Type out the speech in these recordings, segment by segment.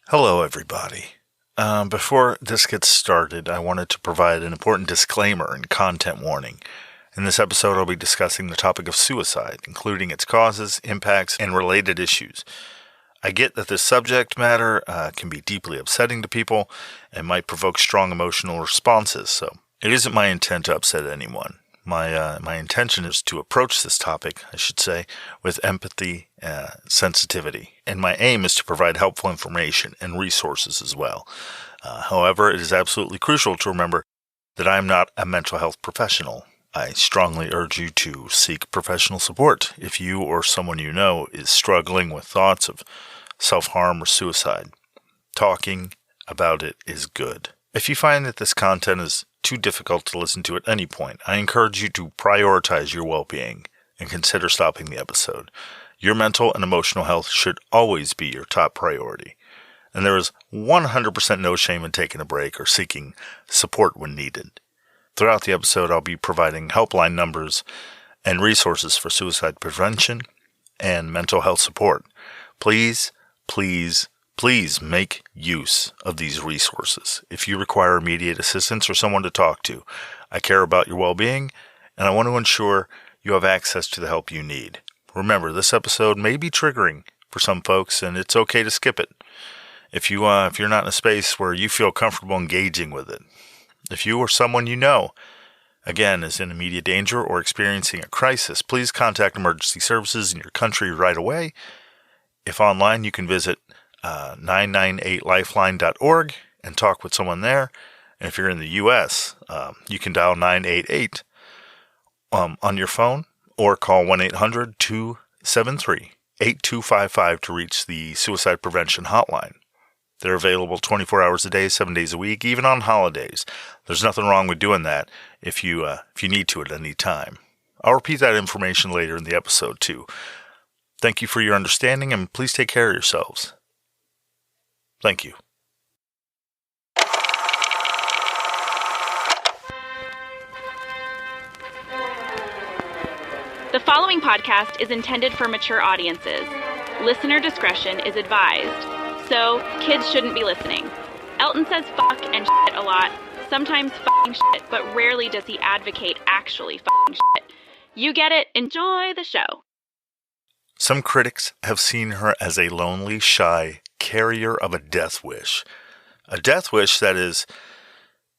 Hello, everybody. Before this gets started, I wanted to provide an important disclaimer and content warning. In this episode, I'll be discussing the topic of suicide, including its causes, impacts, and related issues. I get that this subject matter can be deeply upsetting to people and might provoke strong emotional responses, so it isn't my intent to upset anyone. My intention is to approach this topic, I should say, with empathy, sensitivity, and my aim is to provide helpful information and resources as well. However, it is absolutely crucial to remember that I am not a mental health professional. I strongly urge you to seek professional support if you or someone you know is struggling with thoughts of self-harm or suicide. Talking about it is good. If you find that this content is too difficult to listen to at any point, I encourage you to prioritize your well-being and consider stopping the episode. Your mental and emotional health should always be your top priority, and there is 100% no shame in taking a break or seeking support when needed. Throughout the episode, I'll be providing helpline numbers and resources for suicide prevention and mental health support. Please make use of these resources. If you require immediate assistance or someone to talk to, I care about your well-being, and I want to ensure you have access to the help you need. Remember, this episode may be triggering for some folks, and it's okay to skip it. If you're not in a space where you feel comfortable engaging with it, if you or someone you know, again, is in immediate danger or experiencing a crisis, please contact emergency services in your country right away. If online, you can visit 998lifeline.org and talk with someone there. And if you're in the U.S., you can dial 988 on your phone or call 1-800-273-8255 to reach the suicide prevention hotline. They're available 24 hours a day, 7 days a week, even on holidays. There's nothing wrong with doing that if you need to at any time. I'll repeat that information later in the episode too. Thank you for your understanding, and please take care of yourselves. Thank you. The following podcast is intended for mature audiences. Listener discretion is advised, so kids shouldn't be listening. Elton says fuck and shit a lot, sometimes fucking shit, but rarely does he advocate actually fucking shit. You get it. Enjoy the show. Some critics have seen her as a lonely, shy carrier of a death wish. A death wish that is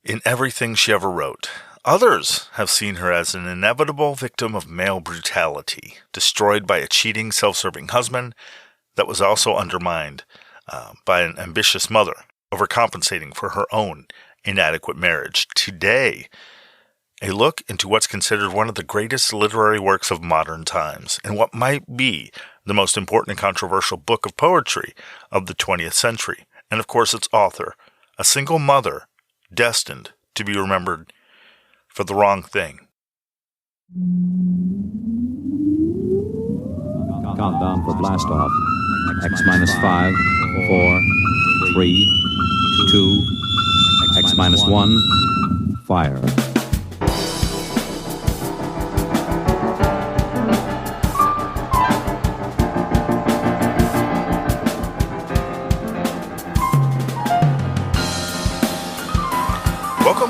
in everything she ever wrote. Others have seen her as an inevitable victim of male brutality, destroyed by a cheating, self-serving husband that was also undermined by an ambitious mother, overcompensating for her own inadequate marriage. Today, a look into what's considered one of the greatest literary works of modern times, and what might be the most important and controversial book of poetry of the 20th century, and of course its author, a single mother destined to be remembered for the wrong thing. Countdown for blast off. X minus 5, 4, 3, 2, X minus 1, fire.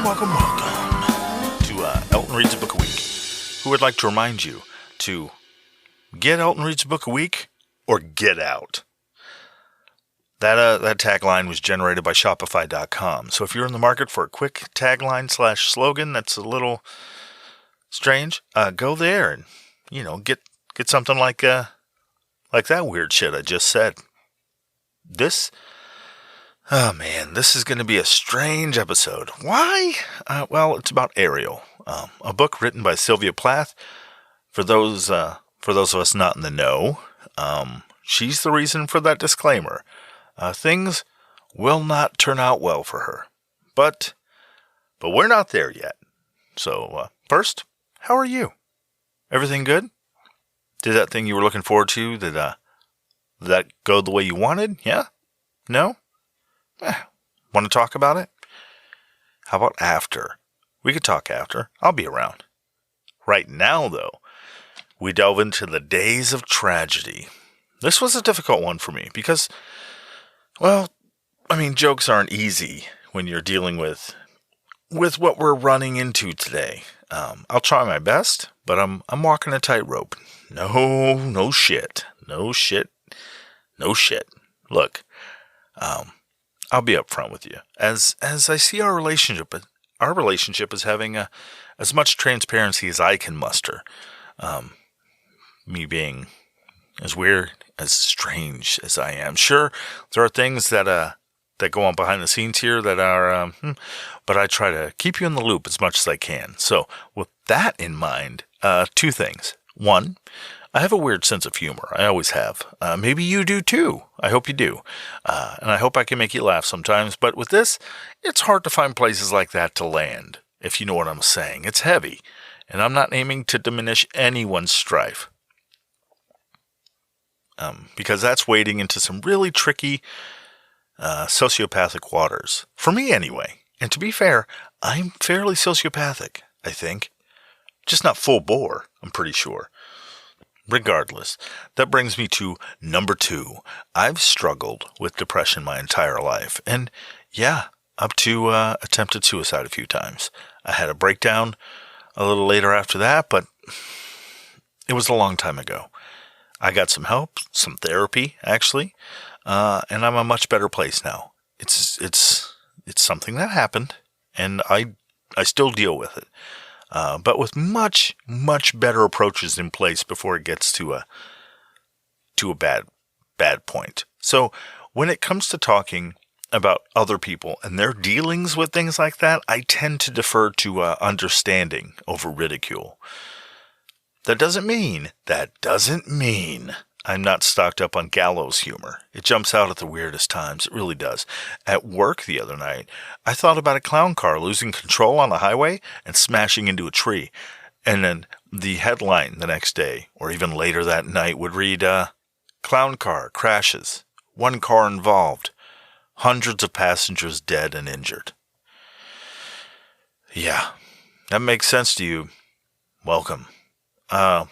Welcome to Elton Reads a Book a Week. Who would like to remind you to get Elton Reads a Book a Week or get out? That tagline was generated by Shopify.com. So if you're in the market for a quick tagline/slogan that's a little strange, go there and get something like that weird shit I just said. This is going to be a strange episode. Why? Well, it's about Ariel, a book written by Sylvia Plath. For those of us not in the know, she's the reason for that disclaimer. Things will not turn out well for her, but we're not there yet. So first, how are you? Everything good? Did that thing you were looking forward to, did that go the way you wanted? Yeah? No? Want to talk about it? How about after? We could talk after. I'll be around. Right now, though, we delve into the days of tragedy. This was a difficult one for me because, well, I mean, jokes aren't easy when you're dealing with what we're running into today. I'll try my best, but I'm walking a tightrope. No shit. Look, I'll be upfront with you. As I see our relationship is having as much transparency as I can muster. Me being as weird, as strange as I am. Sure, there are things that go on behind the scenes here that are, but I try to keep you in the loop as much as I can. So with that in mind, two things. One, I have a weird sense of humor. I always have. Maybe you do too. I hope you do. And I hope I can make you laugh sometimes. But with this, it's hard to find places like that to land, if you know what I'm saying. It's heavy. And I'm not aiming to diminish anyone's strife. Because that's wading into some really tricky sociopathic waters. For me, anyway. And to be fair, I'm fairly sociopathic, I think. Just not full bore, I'm pretty sure. Regardless, that brings me to number 2. I've struggled with depression my entire life. And yeah, up to attempted suicide a few times. I had a breakdown a little later after that, but it was a long time ago. I got some help, some therapy, actually, and I'm a much better place now. It's something that happened, and I still deal with it, but with much better approaches in place before it gets to a bad point. So when it comes to talking about other people and their dealings with things like that, I tend to defer to understanding over ridicule. That doesn't mean I'm not stocked up on gallows humor. It jumps out at the weirdest times. It really does. At work the other night, I thought about a clown car losing control on the highway and smashing into a tree. And then the headline the next day, or even later that night, would read, clown car crashes. 1 car involved. Hundreds of passengers dead and injured. Yeah, that makes sense to you. Welcome. The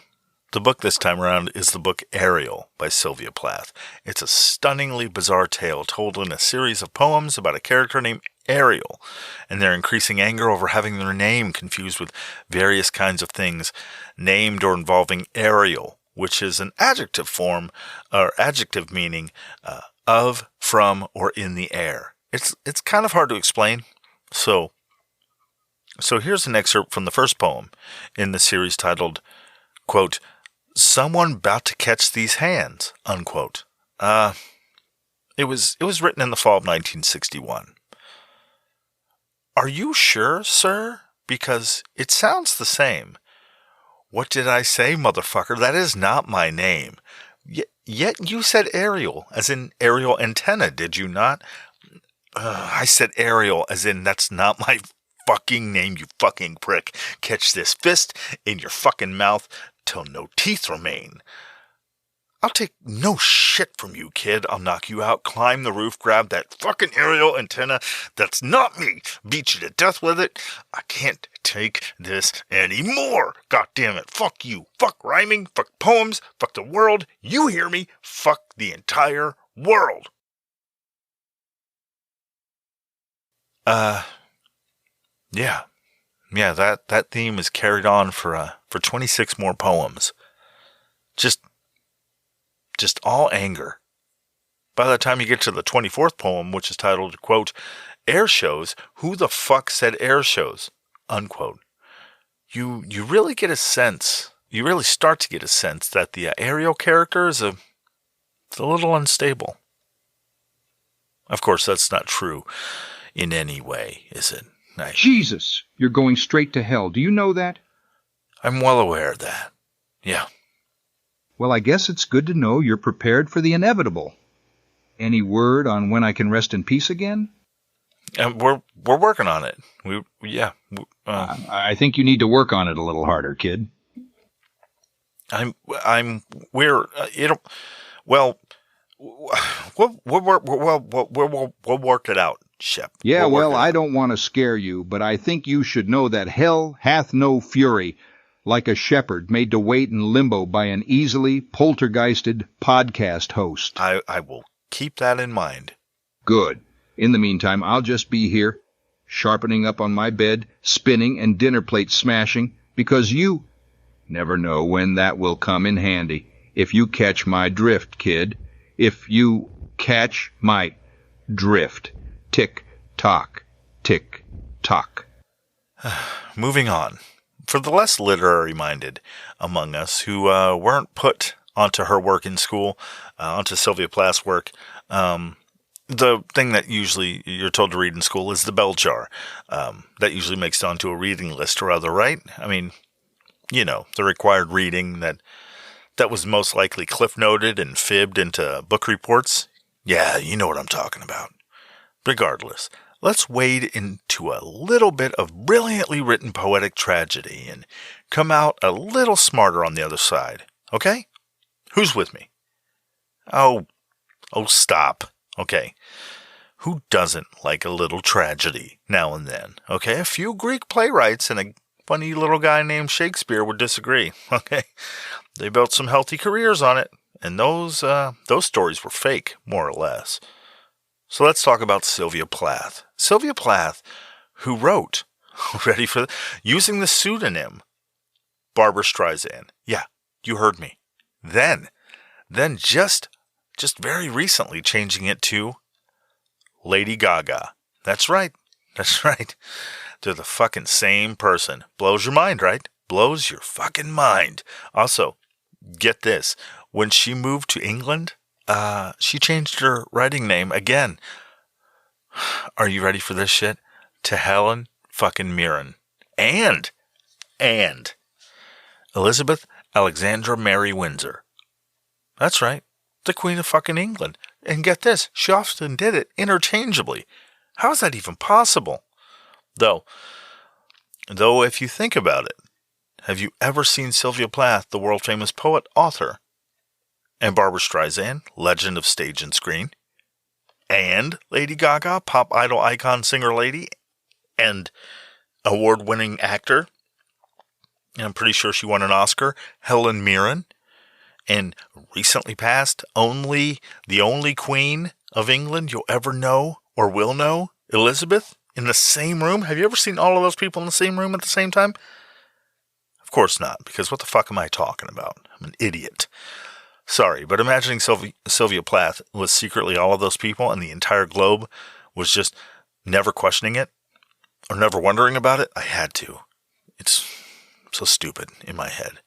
book this time around is the book Ariel by Sylvia Plath. It's a stunningly bizarre tale told in a series of poems about a character named Ariel and their increasing anger over having their name confused with various kinds of things named or involving Ariel, which is an adjective form or adjective meaning of, from, or in the air. It's kind of hard to explain. So here's an excerpt from the first poem in the series titled, quote, "Someone about to catch these hands," unquote. It was written in the fall of 1961. Are you sure, sir? Because it sounds the same. What did I say, motherfucker? That is not my name. Yet you said Ariel, as in aerial antenna, did you not? I said Ariel, as in that's not my fucking name, you fucking prick. Catch this fist in your fucking mouth till no teeth remain. I'll take no shit from you, kid. I'll knock you out, climb the roof, grab that fucking aerial antenna. That's not me. Beat you to death with it. I can't take this anymore. God damn it. Fuck you. Fuck rhyming. Fuck poems. Fuck the world. You hear me? Fuck the entire world. Yeah, that theme is carried on for 26 more poems. Just all anger. By the time you get to the 24th poem, which is titled, quote, "Air shows, who the fuck said air shows?" unquote. You really get a sense, you really start to get a sense that the Ariel character is a little unstable. Of course, that's not true in any way, is it? Jesus, you're going straight to hell. Do you know that? I'm well aware of that. Yeah. Well, I guess it's good to know you're prepared for the inevitable. Any word on when I can rest in peace again? We're working on it. I think you need to work on it a little harder, kid. We'll work it out, Shep. Yeah, well, I don't want to scare you, but I think you should know that hell hath no fury, like a shepherd made to wait in limbo by an easily poltergeisted podcast host. I will keep that in mind. Good. In the meantime, I'll just be here, sharpening up on my bed, spinning and dinner plate smashing, because you never know when that will come in handy. If you catch my drift, kid. If you catch my drift. Tick-tock, tick-tock. Moving on. For the less literary-minded among us who weren't put onto her work in school, onto Sylvia Plath's work, the thing that usually you're told to read in school is the bell jar. That usually makes it onto a reading list or other, right? I mean, you know, the required reading that was most likely cliff noted and fibbed into book reports. Yeah, you know what I'm talking about. Regardless, let's wade into a little bit of brilliantly written poetic tragedy and come out a little smarter on the other side, okay? Who's with me? Oh, stop. Okay. Who doesn't like a little tragedy now and then? Okay, a few Greek playwrights and a funny little guy named Shakespeare would disagree, okay? They built some healthy careers on it, and those stories were fake, more or less. So let's talk about Sylvia Plath. Sylvia Plath, who wrote, ready for using the pseudonym Barbra Streisand. Yeah, you heard me. Then just very recently changing it to Lady Gaga. That's right. They're the fucking same person. Blows your mind, right? Blows your fucking mind. Also, get this. When she moved to England, she changed her writing name again. Are you ready for this shit? To Helen fucking Mirren. And Elizabeth Alexandra Mary Windsor. That's right. The Queen of fucking England. And get this, she often did it interchangeably. How is that even possible? Though if you think about it, have you ever seen Sylvia Plath, the world-famous poet, author? And Barbra Streisand, legend of stage and screen? And Lady Gaga, pop idol icon singer lady? And award-winning actor? And I'm pretty sure she won an Oscar, Helen Mirren? And recently passed, the only Queen of England you'll ever know or will know, Elizabeth, in the same room? Have you ever seen all of those people in the same room at the same time? Of course not, because what the fuck am I talking about? I'm an idiot. Sorry, but imagining Sylvia Plath was secretly all of those people and the entire globe was just never questioning it or never wondering about it, I had to. It's so stupid in my head.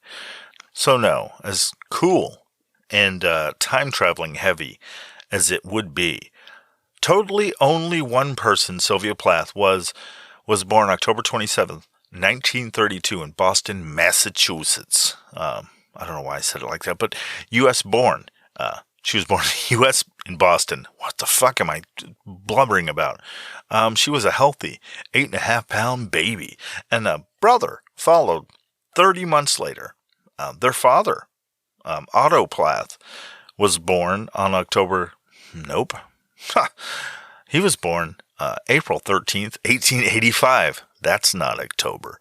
So no, as cool and time-traveling heavy as it would be, totally only one person, Sylvia Plath, was born October 27th, 1932 in Boston, Massachusetts. I don't know why I said it like that, but U.S. born. She was born in the U.S. in Boston. What the fuck am I blubbering about? She was a healthy 8.5-pound baby, and a brother followed 30 months later. Their father, Otto Plath, was born on October... Nope. He was born April 13th, 1885. That's not October.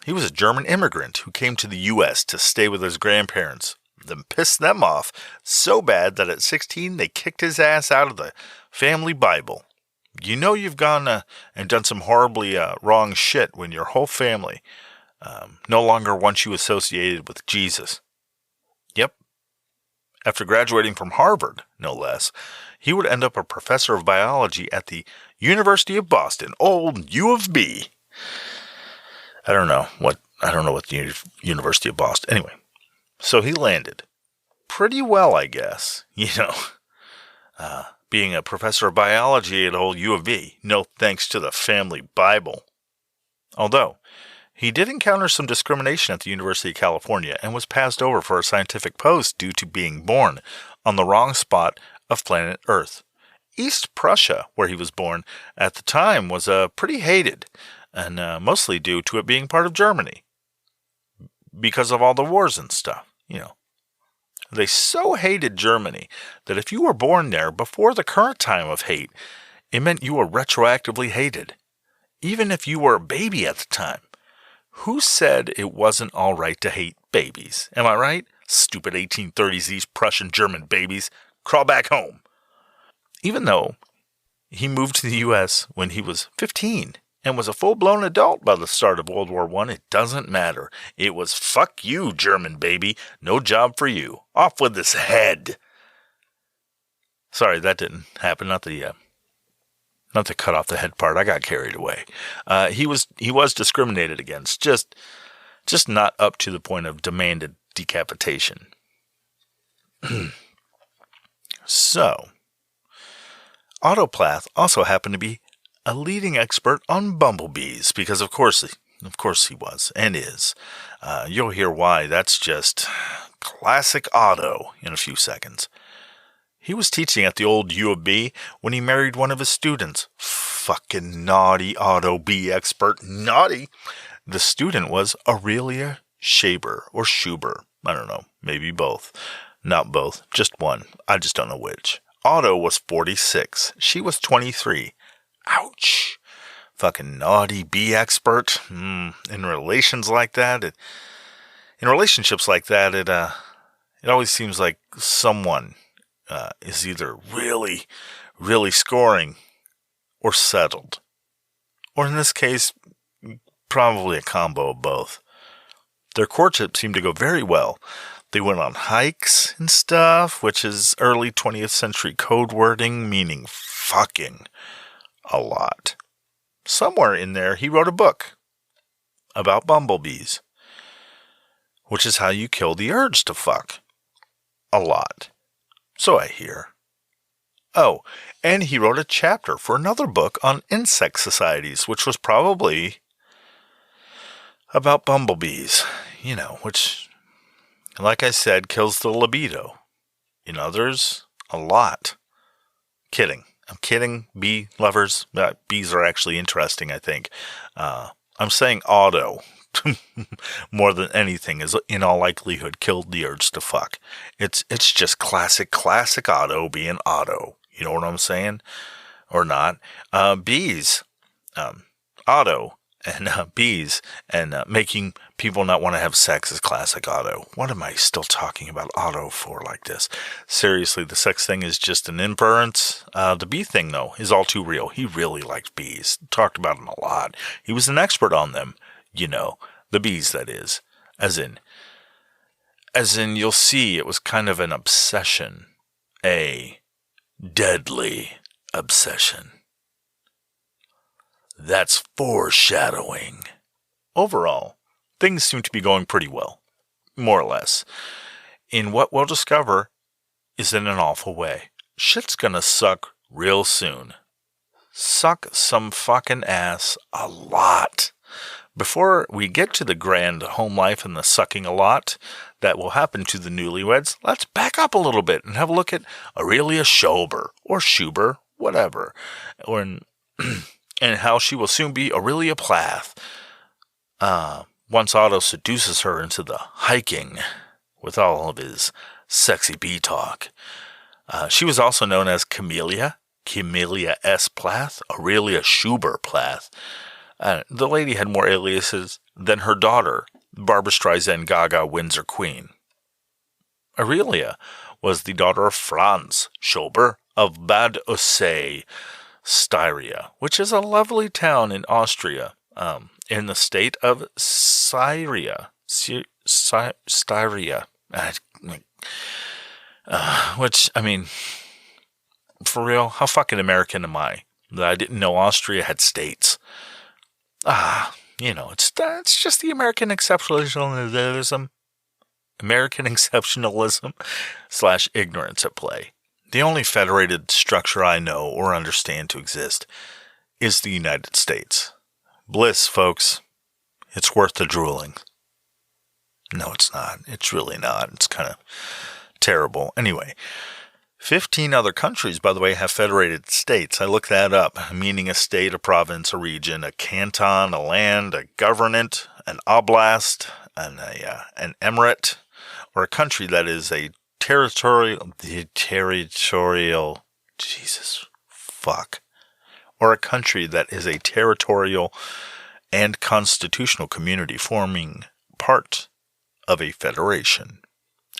He was a German immigrant who came to the U.S. to stay with his grandparents, then pissed them off so bad that at 16 they kicked his ass out of the family Bible. You know you've gone and done some horribly wrong shit when your whole family no longer wants you associated with Jesus. Yep. After graduating from Harvard, no less, he would end up a professor of biology at the University of Boston, old U of B. I don't know what the University of Boston. Anyway, so he landed pretty well, I guess. You know, being a professor of biology at old U of B. No thanks to the family Bible. Although he did encounter some discrimination at the University of California and was passed over for a scientific post due to being born on the wrong spot of planet Earth. East Prussia, where he was born at the time, was pretty hated, and mostly due to it being part of Germany. Because of all the wars and stuff, you know. They so hated Germany that if you were born there before the current time of hate, it meant you were retroactively hated. Even if you were a baby at the time. Who said it wasn't all right to hate babies? Am I right? Stupid 1830s, these Prussian German babies. Crawl back home. Even though He moved to the U.S. when he was 15 and was a full-blown adult by the start of World War I. It doesn't matter. It was fuck you, German baby. No job for you. Off with his head. Sorry, that didn't happen. Not to cut off the head part. I got carried away. He was discriminated against. Just not up to the point of demanded decapitation. So, Otto Plath also happened to be a leading expert on bumblebees, because of course he was and is. You'll hear why. That's just classic Otto in a few seconds. He was teaching at the old U of B when he married one of his students. Fucking naughty Otto bee expert. Naughty! The student was Aurelia Schuber. I don't know. Maybe both. Not both. Just one. I just don't know which. Otto was 46. She was 23. Ouch. Fucking naughty bee expert. In relationships like that, it always seems like someone is either really, really scoring or settled. Or in this case, probably a combo of both. Their courtship seemed to go very well. They went on hikes and stuff, which is early 20th century code wording, meaning fucking a lot. Somewhere in there, he wrote a book about bumblebees, which is how you kill the urge to fuck a lot. So I hear. Oh, and he wrote a chapter for another book on insect societies, which was probably about bumblebees, which, like I said, kills the libido. In others, a lot. Kidding. I'm kidding, bee lovers. Bees are actually interesting, I think. I'm saying Otto, more than anything, is in all likelihood killed the urge to fuck. It's just classic Otto being Otto. You know what I'm saying? Or not. Bees. Otto and bees and making people not want to have sex is classic Otto. What am I still talking about Otto for like this? Seriously, the sex thing is just an inference. The bee thing, though, is all too real. He really liked bees. Talked about them a lot. He was an expert on them. The bees, that is. As in, you'll see, it was kind of an obsession. A deadly obsession. That's foreshadowing. Overall, things seem to be going pretty well. More or less. In what we'll discover is in an awful way. Shit's gonna suck real soon. Suck some fucking ass a lot. Before we get to the grand home life and the sucking a lot that will happen to the newlyweds, let's back up a little bit and have a look at Aurelia Schuber, or Schuber, whatever, and how she will soon be Aurelia Plath. Once Otto seduces her into the hiking with all of his sexy bee talk. She was also known as Camellia S. Plath, Aurelia Schuber Plath. The lady had more aliases than her daughter, Barbra Streisand Gaga Windsor Queen. Aurelia was the daughter of Franz Schuber of Bad Aussee, Styria, which is a lovely town in Austria, in the state of Styria. Which, I mean, for real, how fucking American am I that I didn't know Austria had states? It's just the American exceptionalism / ignorance at play. The only federated structure I know or understand to exist is the United States. Bliss, folks. It's worth the drooling. No, it's not. It's really not. It's kind of terrible. Anyway, 15 other countries, by the way, have federated states. I looked that up, meaning a state, a province, a region, a canton, a land, a government, an oblast, an emirate, or a country that is a territorial, or a country that is a territorial and constitutional community forming part of a federation.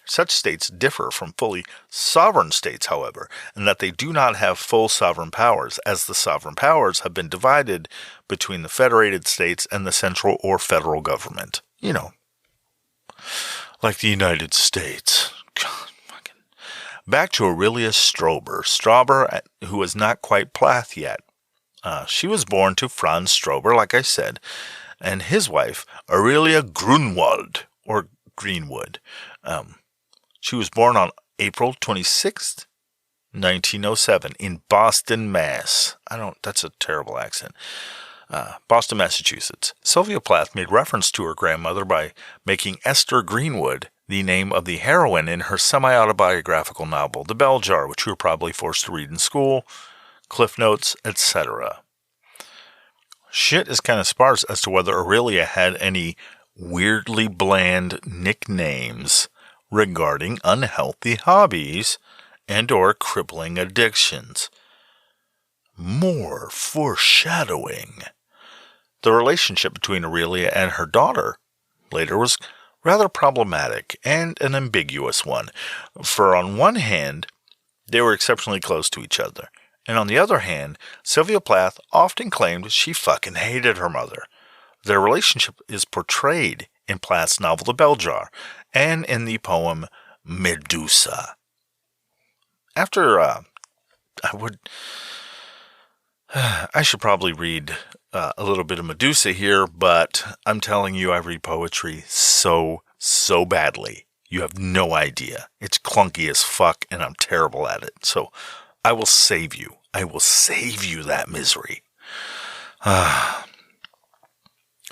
Such states differ from fully sovereign states, however, in that they do not have full sovereign powers, as the sovereign powers have been divided between the federated states and the central or federal government. You know, like the United States. God, fucking. Back to Aurelia Strauber, who was not quite Plath yet. She was born to Franz Strauber, like I said, and his wife, Aurelia Grunwald, or Greenwood. She was born on April 26th, 1907, in Boston, Mass. That's a terrible accent. Boston, Massachusetts. Sylvia Plath made reference to her grandmother by making Esther Greenwood the name of the heroine in her semi-autobiographical novel, The Bell Jar, which you were probably forced to read in school, Cliff Notes, etc. Shit is kind of sparse as to whether Aurelia had any weirdly bland nicknames regarding unhealthy hobbies and or crippling addictions. More foreshadowing. The relationship between Aurelia and her daughter later was rather problematic and an ambiguous one, for on one hand, they were exceptionally close to each other, and on the other hand, Sylvia Plath often claimed she fucking hated her mother. Their relationship is portrayed in Plath's novel The Bell Jar and in the poem Medusa. I should probably read a little bit of Medusa here, but I'm telling you, I read poetry so badly. You have no idea. It's clunky as fuck, and I'm terrible at it. So I will save you. I will save you that misery.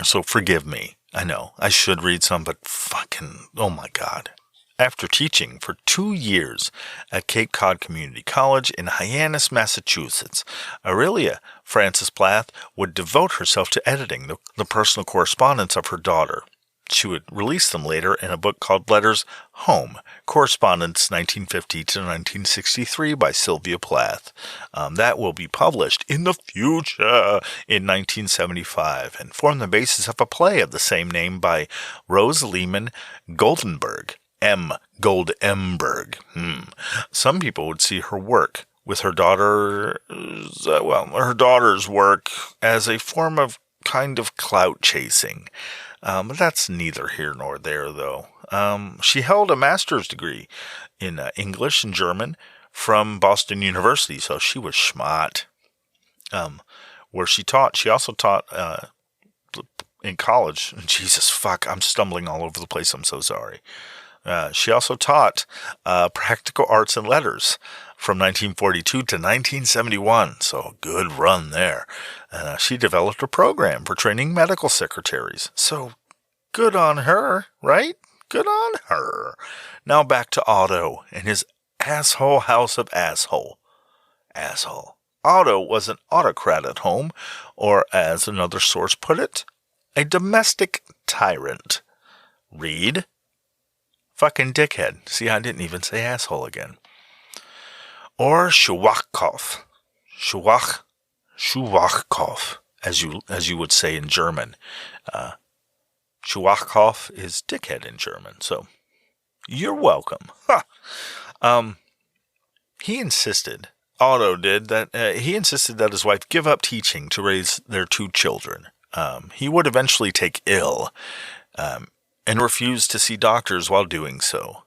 So forgive me. I know, I should read some, but fucking, oh my God. After teaching for 2 years at Cape Cod Community College in Hyannis, Massachusetts, Aurelia Frances Plath would devote herself to editing the personal correspondence of her daughter. She would release them later in a book called Letters Home, Correspondence 1950 to 1963 by Sylvia Plath. That will be published in the future in 1975 and form the basis of a play of the same name by Rose Lehman Goldenberg. Goldemberg. Some people would see her work with her daughter's work as a form of kind of clout chasing. That's neither here nor there, though. She held a master's degree in English and German from Boston University, so she was smart. Where she also taught in college. Jesus, fuck, I'm stumbling all over the place. I'm so sorry. She also taught practical arts and letters from 1942 to 1971, so a good run there. She developed a program for training medical secretaries, so good on her, right? Good on her. Now back to Otto and his asshole house of asshole. Otto was an autocrat at home, or as another source put it, a domestic tyrant. Read. Fucking dickhead. See, I didn't even say asshole again. Or Schwachkopf. Schwachkopf, as you would say in German. Schwachkopf is dickhead in German, so you're welcome. He insisted, Otto did, that his wife give up teaching to raise their 2 children. He would eventually take ill, and refused to see doctors while doing so.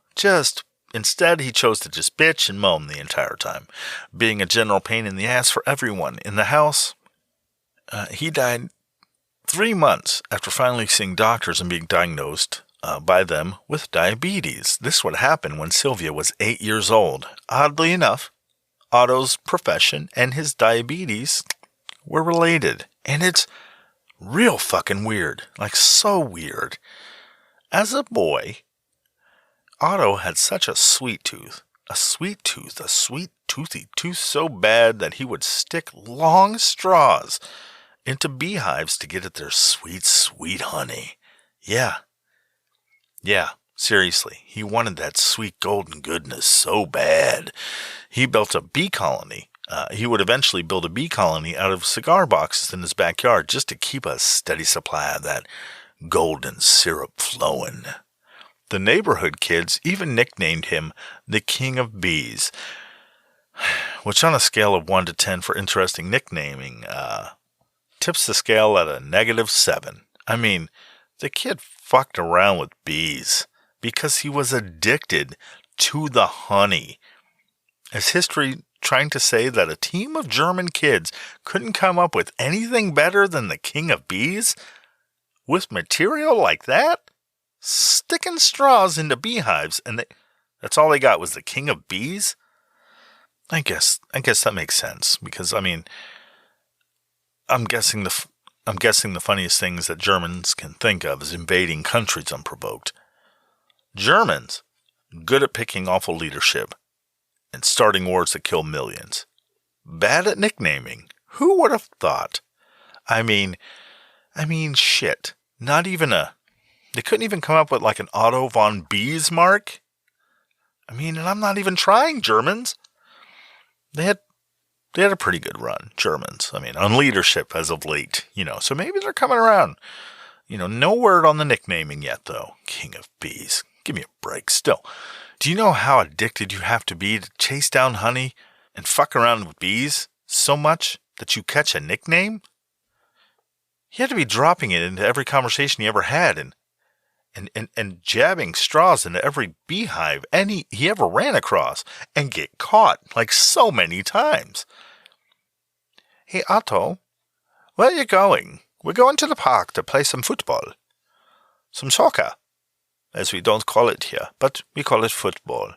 Instead, he chose to just bitch and moan the entire time, being a general pain in the ass for everyone in the house. He died 3 months after finally seeing doctors and being diagnosed by them with diabetes. This would happen when Sylvia was 8 years old. Oddly enough, Otto's profession and his diabetes were related, and it's real fucking weird, like so weird. As a boy, Otto had such a sweet tooth so bad that he would stick long straws into beehives to get at their sweet, sweet honey. Yeah, seriously, he wanted that sweet golden goodness so bad. He built a bee colony. He would eventually build a bee colony out of cigar boxes in his backyard just to keep a steady supply of that golden syrup flowing. The neighborhood kids even nicknamed him the King of Bees, which on a scale of 1 to 10 for interesting nicknaming, tips the scale at a -7. I mean, the kid fucked around with bees because he was addicted to the honey. Is history trying to say that a team of German kids couldn't come up with anything better than the King of Bees? With material like that? Sticking straws into beehives, and that's all they got was the King of Bees? I guess that makes sense, because, I mean, I'm guessing the funniest things that Germans can think of is invading countries unprovoked. Germans, good at picking awful leadership and starting wars that kill millions. Bad at nicknaming. Who would have thought? I mean, shit. They couldn't even come up with like an Otto von Bismarck. I mean, and I'm not even trying, Germans. They had a pretty good run, Germans. I mean, on leadership as of late, so maybe they're coming around. No word on the nicknaming yet, though. King of Bees. Give me a break. Still, do you know how addicted you have to be to chase down honey and fuck around with bees so much that you catch a nickname? He had to be dropping it into every conversation he ever had and jabbing straws into every beehive he ever ran across and get caught like so many times. Hey, Otto, where are you going? We're going to the park to play some football. Some soccer, as we don't call it here, but we call it football.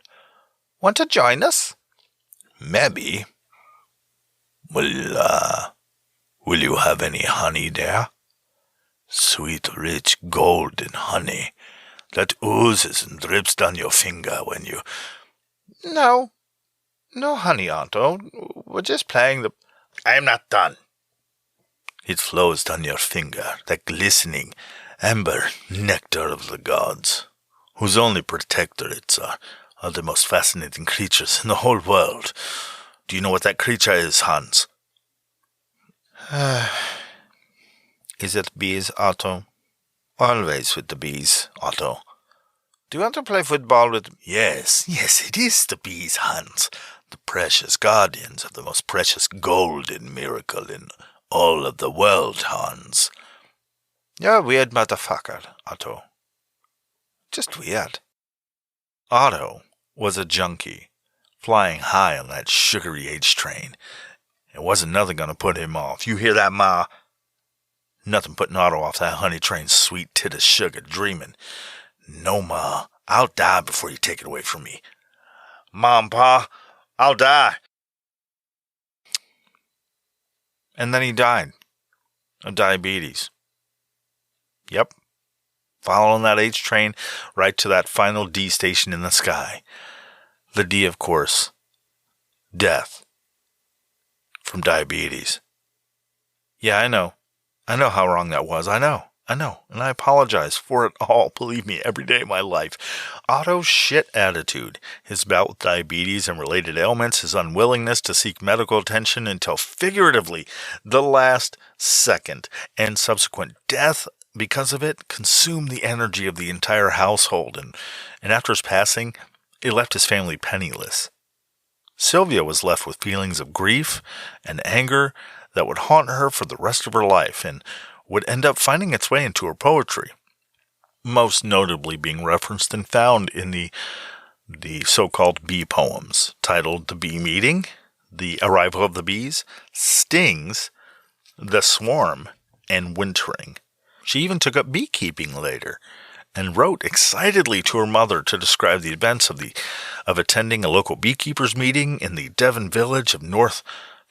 Want to join us? Maybe. Will you have any honey there? Sweet, rich, golden honey that oozes and drips down your finger when you... No honey, Otto. We're just playing the... I am not done. It flows down your finger, that glistening amber nectar of the gods, whose only protectorates are the most fascinating creatures in the whole world. Do you know what that creature is, Hans? Is it bees, Otto? Always with the bees, Otto. Do you want to play football with... Yes, it is the bees, Hans. The precious guardians of the most precious golden miracle in all of the world, Hans. You're a weird motherfucker, Otto. Just weird. Otto was a junkie, flying high on that sugary H train. It wasn't nothing going to put him off. You hear that, Ma? Nothing putting Otto off that honey train's sweet tit of sugar dreaming. No, Ma, I'll die before you take it away from me. Mom, Pa, I'll die. And then he died of diabetes. Yep. Following that H train right to that final D station in the sky. The D, of course, death from diabetes. Yeah, I know. I know how wrong that was. I know. And I apologize for it all. Believe me, every day of my life. Otto's shit attitude, his bout with diabetes and related ailments, his unwillingness to seek medical attention until figuratively the last second, and subsequent death because of it consumed the energy of the entire household. And after his passing, it left his family penniless. Sylvia was left with feelings of grief and anger that would haunt her for the rest of her life and would end up finding its way into her poetry, most notably being referenced and found in the so-called bee poems, titled The Bee Meeting, The Arrival of the Bees, Stings, The Swarm, and Wintering. She even took up beekeeping later, and wrote excitedly to her mother to describe the events of attending a local beekeepers' meeting in the Devon village of North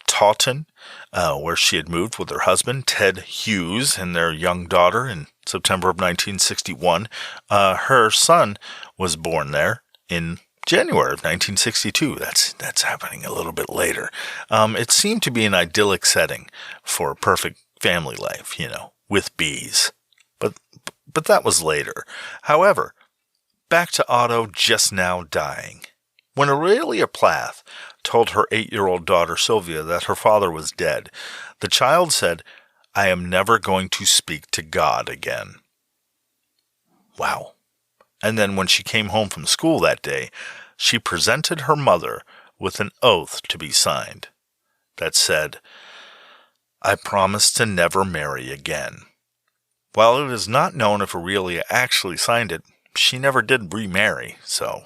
Taunton, where she had moved with her husband, Ted Hughes, and their young daughter in September of 1961. Her son was born there in January of 1962. That's happening a little bit later. It seemed to be an idyllic setting for a perfect family life, with bees. But that was later. However, back to Otto just now dying. When Aurelia Plath told her 8-year-old daughter Sylvia that her father was dead, the child said, "I am never going to speak to God again." Wow. And then when she came home from school that day, she presented her mother with an oath to be signed that said, "I promise to never marry again." While it is not known if Aurelia actually signed it, she never did remarry, so.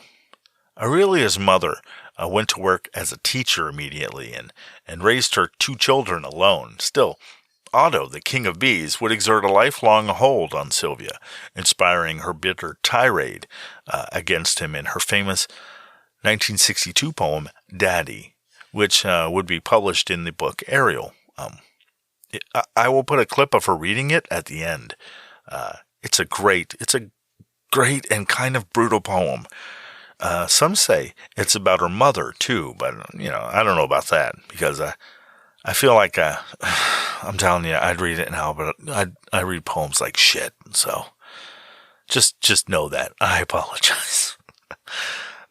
Aurelia's mother went to work as a teacher immediately and raised her 2 children alone. Still, Otto, the king of bees, would exert a lifelong hold on Sylvia, inspiring her bitter tirade against him in her famous 1962 poem, Daddy, which would be published in the book Ariel. I will put a clip of her reading it at the end. It's a great and kind of brutal poem. Some say it's about her mother, too, but, I don't know about that, because I feel like, I'm telling you, I'd read it now, but I read poems like shit, so just know that. I apologize.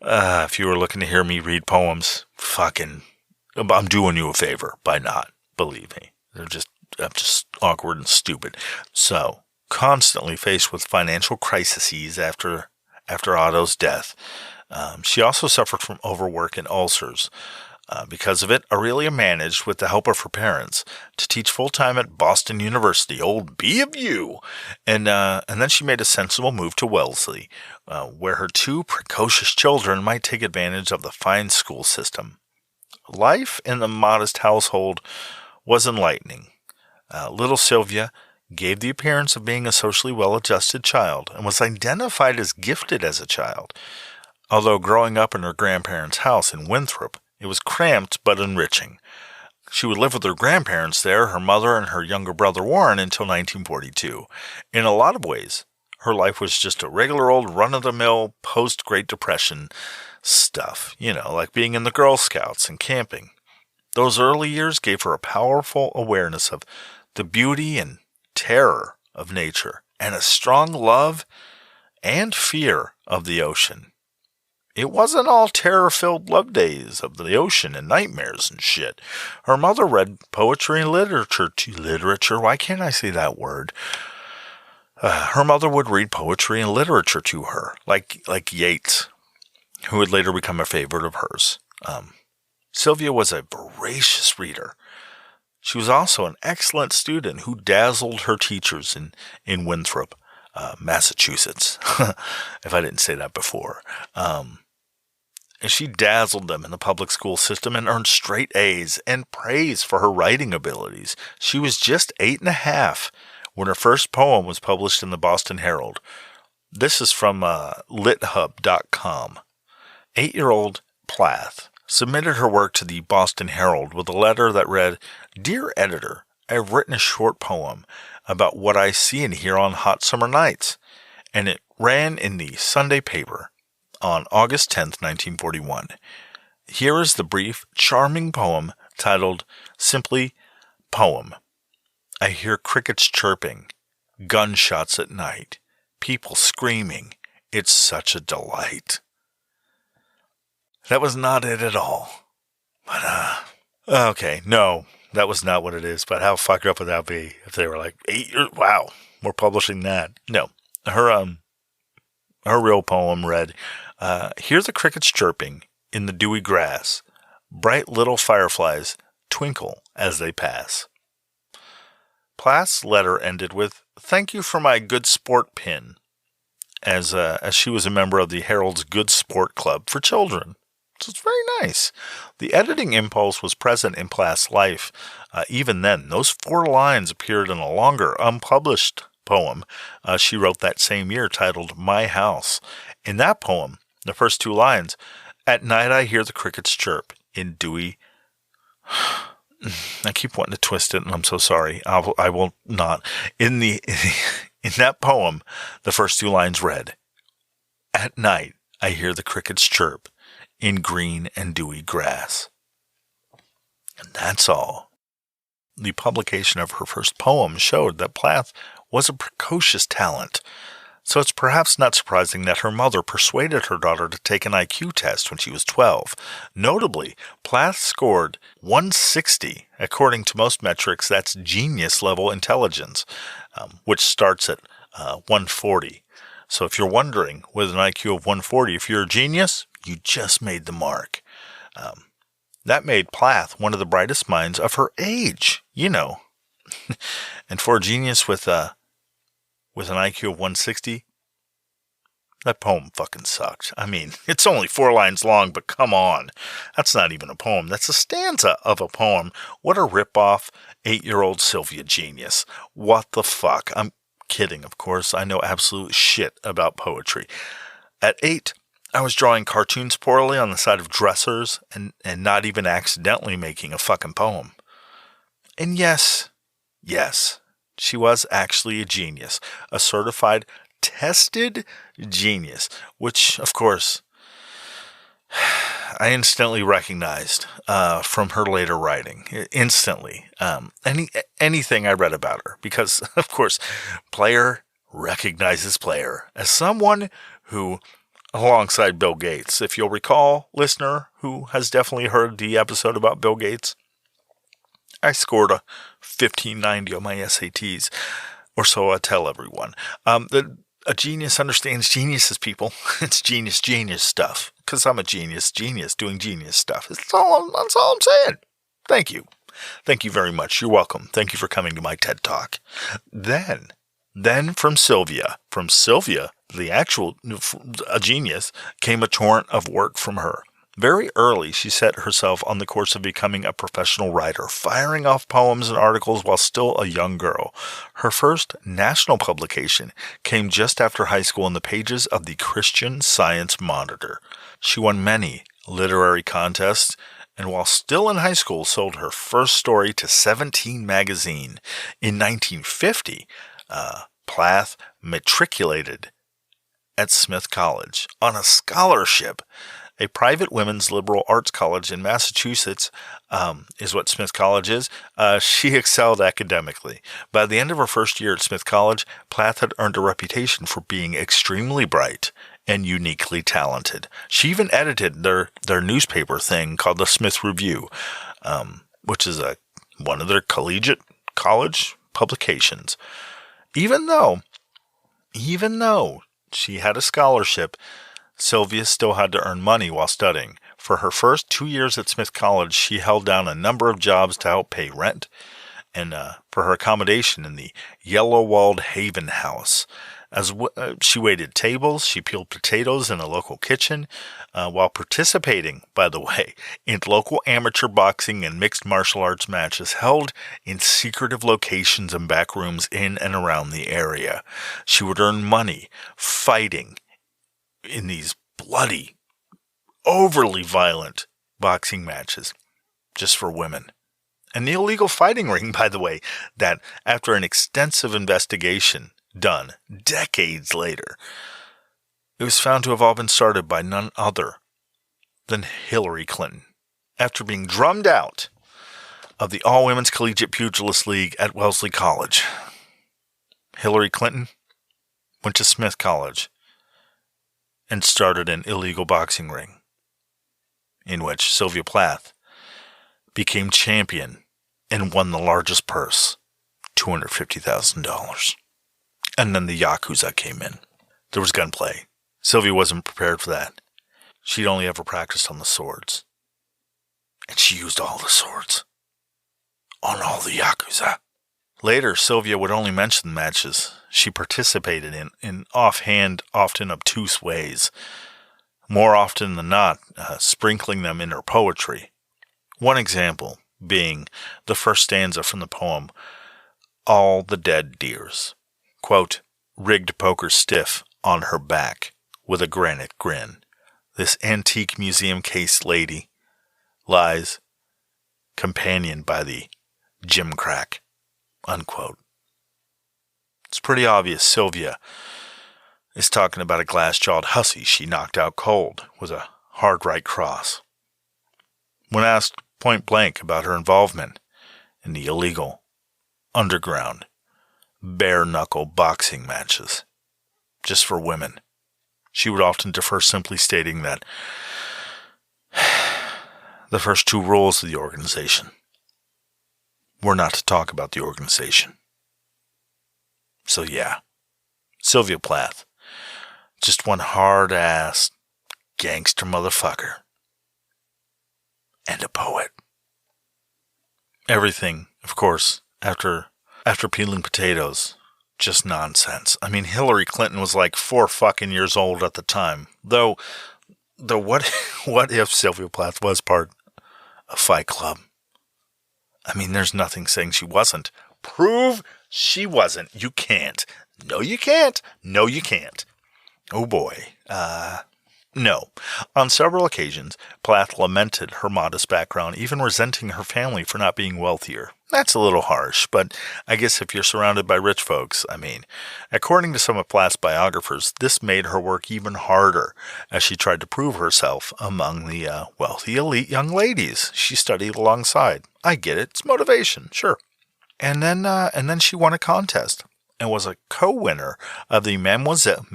If you were looking to hear me read poems, I'm doing you a favor by not, believe me. I'm just awkward and stupid. So, constantly faced with financial crises after Otto's death, she also suffered from overwork and ulcers. Because of it, Aurelia managed, with the help of her parents, to teach full-time at Boston University, old B of U, and then she made a sensible move to Wellesley, where her 2 precocious children might take advantage of the fine school system. Life in the modest household was enlightening. Little Sylvia gave the appearance of being a socially well-adjusted child and was identified as gifted as a child. Although growing up in her grandparents' house in Winthrop, it was cramped but enriching. She would live with her grandparents there, her mother and her younger brother Warren, until 1942. In a lot of ways, her life was just a regular old run-of-the-mill post-Great Depression stuff, like being in the Girl Scouts and camping. Those early years gave her a powerful awareness of the beauty and terror of nature, and a strong love and fear of the ocean. It wasn't all terror-filled love days of the ocean and nightmares and shit. Her mother read poetry and literature. Why can't I say that word? Her mother would read poetry and literature to her, like Yeats, who would later become a favorite of hers. Sylvia was a voracious reader. She was also an excellent student who dazzled her teachers in Winthrop, Massachusetts, if I didn't say that before. And she dazzled them in the public school system and earned straight A's and praise for her writing abilities. She was just 8.5 when her first poem was published in the Boston Herald. This is from lithub.com. 8-year-old Plath submitted her work to the Boston Herald with a letter that read, "Dear Editor, I have written a short poem about what I see and hear on hot summer nights," and it ran in the Sunday paper on August 10th, 1941. Here is the brief, charming poem titled simply Poem. I hear crickets chirping, gunshots at night, people screaming. It's such a delight. That was not it at all. But, okay, no, that was not what it is. But how fucked up would that be if they were like, 8 years? Wow, we're publishing that. No, her real poem read, hear the crickets chirping in the dewy grass. Bright little fireflies twinkle as they pass. Plath's letter ended with, "Thank you for my good sport pin," as she was a member of the Herald's Good Sport Club for children. So it's very nice. The editing impulse was present in Plath's life. Even then, those 4 lines appeared in a longer, unpublished poem she wrote that same year titled My House. In that poem, the first 2 lines, "At night I hear the crickets chirp in dewy..." I keep wanting to twist it, and I'm so sorry. I will not. In that poem, the first 2 lines read, "At night I hear the crickets chirp in green and dewy grass." And that's all. The publication of her first poem showed that Plath was a precocious talent, so it's perhaps not surprising that her mother persuaded her daughter to take an IQ test when she was 12. Notably, Plath scored 160. According to most metrics, that's genius-level intelligence, which starts at 140. So if you're wondering, with an IQ of 140, if you're a genius, you just made the mark. That made Plath one of the brightest minds of her age, you know. And for a genius with an IQ of 160, that poem fucking sucked. I mean, it's only 4 lines long, but come on. That's not even a poem. That's a stanza of a poem. What a rip-off 8-year-old Sylvia genius. What the fuck? I'm kidding, of course. I know absolute shit about poetry. At 8, I was drawing cartoons poorly on the side of dressers and not even accidentally making a fucking poem. And yes, she was actually a genius. A certified tested genius, which, of course, I instantly recognized from her later writing. Instantly. Anything I read about her. Because, of course, player recognizes player. As someone who, alongside Bill Gates, if you'll recall, listener who has definitely heard the episode about Bill Gates, I scored a 1590 on my SATs, or so I tell everyone. A genius understands geniuses, people. It's genius stuff. Because I'm a genius doing genius stuff. That's all I'm saying. Thank you. Thank you very much. You're welcome. Thank you for coming to my TED Talk. Then from Sylvia, the actual a genius, came a torrent of work from her. Very early, she set herself on the course of becoming a professional writer, firing off poems and articles while still a young girl. Her first national publication came just after high school in the pages of the Christian Science Monitor. She won many literary contests, and while still in high school, sold her first story to 17 magazine. In 1950, Plath matriculated at Smith College on a scholarship. A private women's liberal arts college in Massachusetts is what Smith College is. She excelled academically. By the end of her first year at Smith College, Plath had earned a reputation for being extremely bright and uniquely talented. She even edited their newspaper thing called the Smith Review, which is one of their collegiate college publications. Even though she had a scholarship, Sylvia still had to earn money while studying. For her first 2 years at Smith College, she held down a number of jobs to help pay rent and for her accommodation in the yellow-walled Haven House. She waited tables, she peeled potatoes in a local kitchen, while participating, by the way, in local amateur boxing and mixed martial arts matches held in secretive locations and back rooms in and around the area. She would earn money fighting in these bloody, overly violent boxing matches just for women. And the illegal fighting ring, by the way, that after an extensive investigation done decades later, it was found to have all been started by none other than Hillary Clinton. After being drummed out of the All-Women's Collegiate Pugilist League at Wellesley College, Hillary Clinton went to Smith College and started an illegal boxing ring in which Sylvia Plath became champion and won the largest purse, $250,000. And then the Yakuza came in. There was gunplay. Sylvia wasn't prepared for that. She'd only ever practiced on the swords. And she used all the swords on all the Yakuza. Later, Sylvia would only mention the matches she participated in offhand, often obtuse ways, more often than not, sprinkling them in her poetry. One example being the first stanza from the poem, All the Dead Deers. Quote, rigged poker stiff on her back with a granite grin. This antique museum case lady lies companioned by the gimcrack. Unquote. It's pretty obvious Sylvia is talking about a glass-jawed hussy she knocked out cold with a hard right cross. When asked point blank about her involvement in the illegal, underground, bare-knuckle boxing matches just for women, she would often defer, simply stating that the first 2 rules of the organization were not to talk about the organization. So yeah, Sylvia Plath Just one hard-ass gangster motherfucker. And a poet. Everything, of course, after peeling potatoes, just nonsense. I mean, Hillary Clinton was like 4 fucking years old at the time. Though what if Sylvia Plath was part of Fight Club? I mean, there's nothing saying she wasn't. Prove she wasn't. You can't. No, you can't. No, you can't. Oh boy. No. On several occasions, Plath lamented her modest background, even resenting her family for not being wealthier. That's a little harsh, but I guess if you're surrounded by rich folks, I mean, according to some of Plath's biographers, this made her work even harder as she tried to prove herself among the wealthy elite young ladies she studied alongside. I get it. It's motivation, sure. And then she won a contest and was a co-winner of the Mademoiselle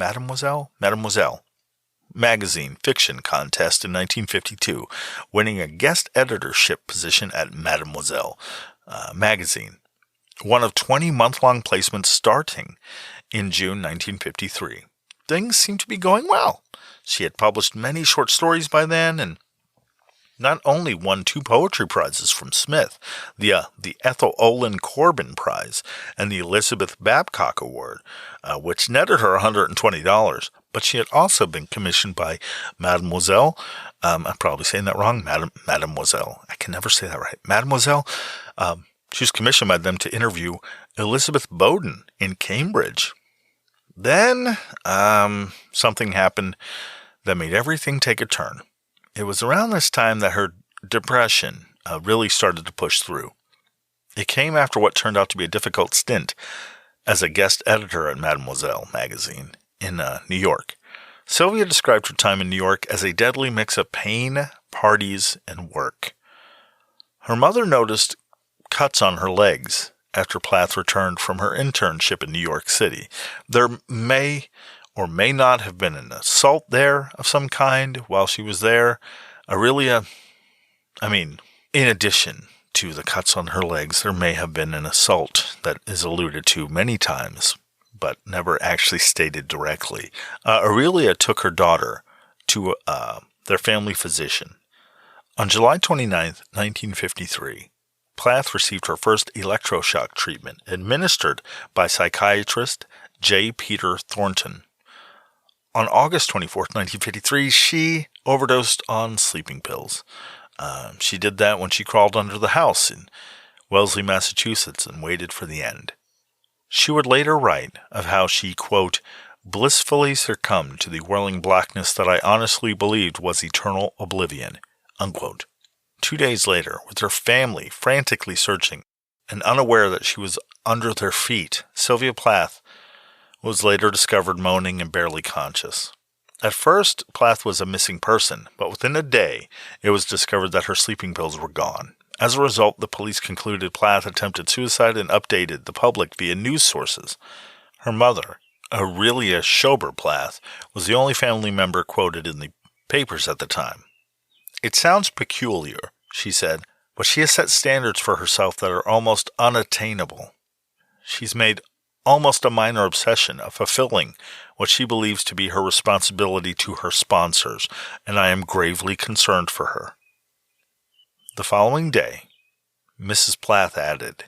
magazine fiction contest in 1952, winning a guest editorship position at Mademoiselle magazine, one of 20 month-long placements starting in June 1953. Things seemed to be going well. She had published many short stories by then, and not only won 2 poetry prizes from Smith, the Ethel Olin Corbin Prize and the Elizabeth Babcock Award, which netted her $120, but she had also been commissioned by Mademoiselle, I'm probably saying that wrong, Mademoiselle, I can never say that right, Mademoiselle, she was commissioned by them to interview Elizabeth Bowden in Cambridge. Then, something happened that made everything take a turn. It was around this time that her depression really started to push through. It came after what turned out to be a difficult stint as a guest editor at Mademoiselle magazine in New York. Sylvia described her time in New York as a deadly mix of pain, parties, and work. Her mother noticed cuts on her legs after Plath returned from her internship in New York City. There may or may not have been an assault there of some kind while she was there. In addition to the cuts on her legs, there may have been an assault that is alluded to many times, but never actually stated directly. Aurelia took her daughter to their family physician. On July 29th, 1953, Plath received her first electroshock treatment administered by psychiatrist J. Peter Thornton. On August 24th, 1953, she overdosed on sleeping pills. She did that when she crawled under the house in Wellesley, Massachusetts, and waited for the end. She would later write of how she, quote, blissfully succumbed to the whirling blackness that I honestly believed was eternal oblivion, unquote. 2 days later, with her family frantically searching and unaware that she was under their feet, Sylvia Plath was later discovered moaning and barely conscious. At first, Plath was a missing person, but within a day, it was discovered that her sleeping pills were gone. As a result, the police concluded Plath attempted suicide and updated the public via news sources. Her mother, Aurelia Plath, was the only family member quoted in the papers at the time. It sounds peculiar, she said, but she has set standards for herself that are almost unattainable. She's made almost a minor obsession of fulfilling what she believes to be her responsibility to her sponsors, and I am gravely concerned for her. The following day, Mrs. Plath added,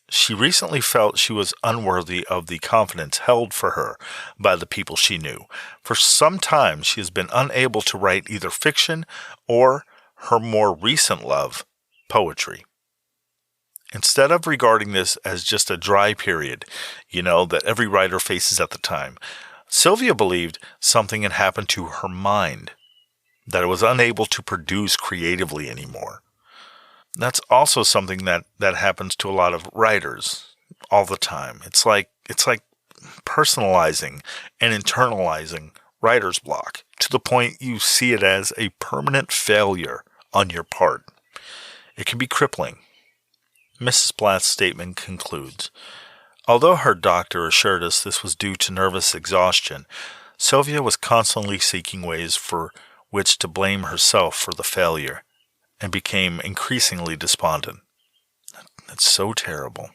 she recently felt she was unworthy of the confidence held for her by the people she knew. For some time, she has been unable to write either fiction or her more recent love, poetry. Instead of regarding this as just a dry period, that every writer faces at the time, Sylvia believed something had happened to her mind, that it was unable to produce creatively anymore. That's also something that happens to a lot of writers all the time. It's like personalizing and internalizing writer's block to the point you see it as a permanent failure on your part. It can be crippling. Mrs. Plath's statement concludes, although her doctor assured us this was due to nervous exhaustion, Sylvia was constantly seeking ways for which to blame herself for the failure, and became increasingly despondent. That's so terrible.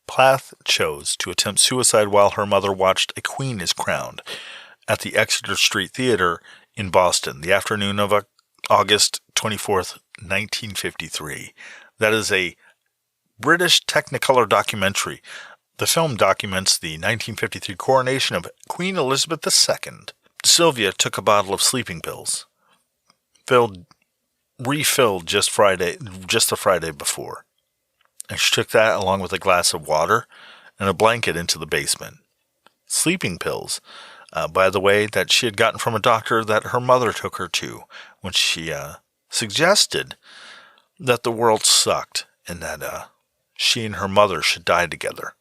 Plath chose to attempt suicide while her mother watched A Queen is Crowned at the Exeter Street Theater in Boston, the afternoon of August 24th, 1953. That is a British Technicolor documentary. The film documents the 1953 coronation of Queen Elizabeth II. Sylvia took a bottle of sleeping pills, refilled just the Friday before. And she took that along with a glass of water and a blanket into the basement. Sleeping pills, by the way, that she had gotten from a doctor that her mother took her to when she suggested that the world sucked and that she and her mother should die together.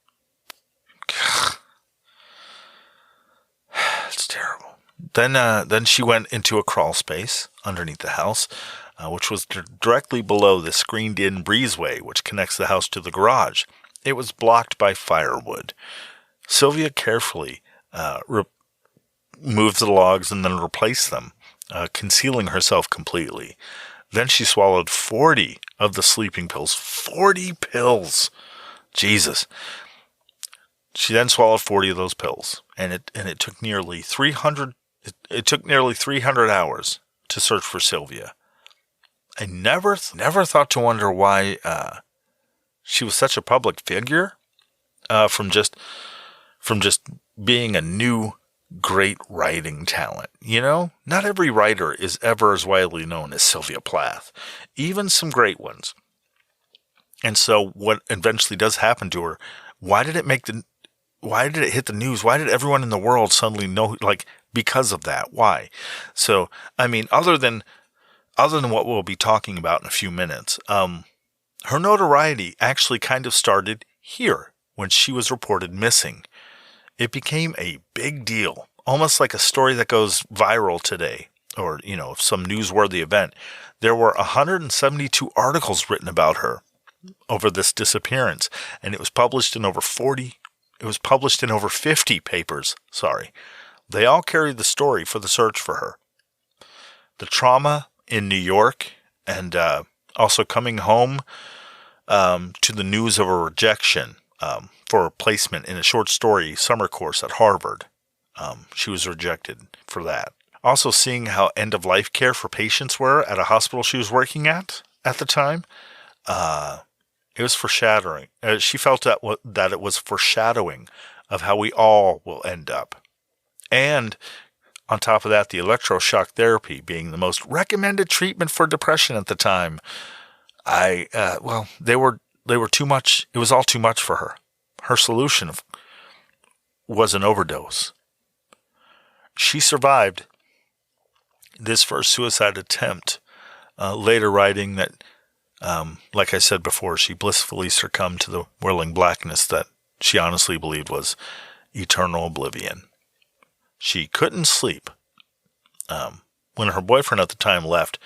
It's terrible. Then she went into a crawl space underneath the house, which was directly below the screened-in breezeway which connects the house to the garage. It was blocked by firewood. Sylvia carefully moved the logs and then replaced them, concealing herself completely. Then she swallowed 40 of the sleeping pills. 40 pills! Jesus. She then swallowed 40 of those pills, and it took nearly 300. It took nearly 300 hours to search for Sylvia. I never thought to wonder why she was such a public figure from just being a new great writing talent. You know, not every writer is ever as widely known as Sylvia Plath, even some great ones. And so what eventually does happen to her, why did it hit the news? Why did everyone in the world suddenly know, because of that? Why? So, I mean, other than what we'll be talking about in a few minutes, her notoriety actually kind of started here when she was reported missing. It became a big deal, almost like a story that goes viral today, or, some newsworthy event. There were 172 articles written about her over this disappearance, and it was published in over 50 papers. They all carried the story for the search for her. The trauma in New York, and also coming home to the news of a rejection for a placement in a short story summer course at Harvard. She was rejected for that. Also seeing how end-of-life care for patients were at a hospital she was working at the time. It was foreshadowing. She felt that it was foreshadowing of how we all will end up. And on top of that, the electroshock therapy being the most recommended treatment for depression at the time. They were too much. It was all too much for her. Her solution was an overdose. She survived this first suicide attempt, later writing that, like I said before, she blissfully succumbed to the whirling blackness that she honestly believed was eternal oblivion. She couldn't sleep. When her boyfriend at the time left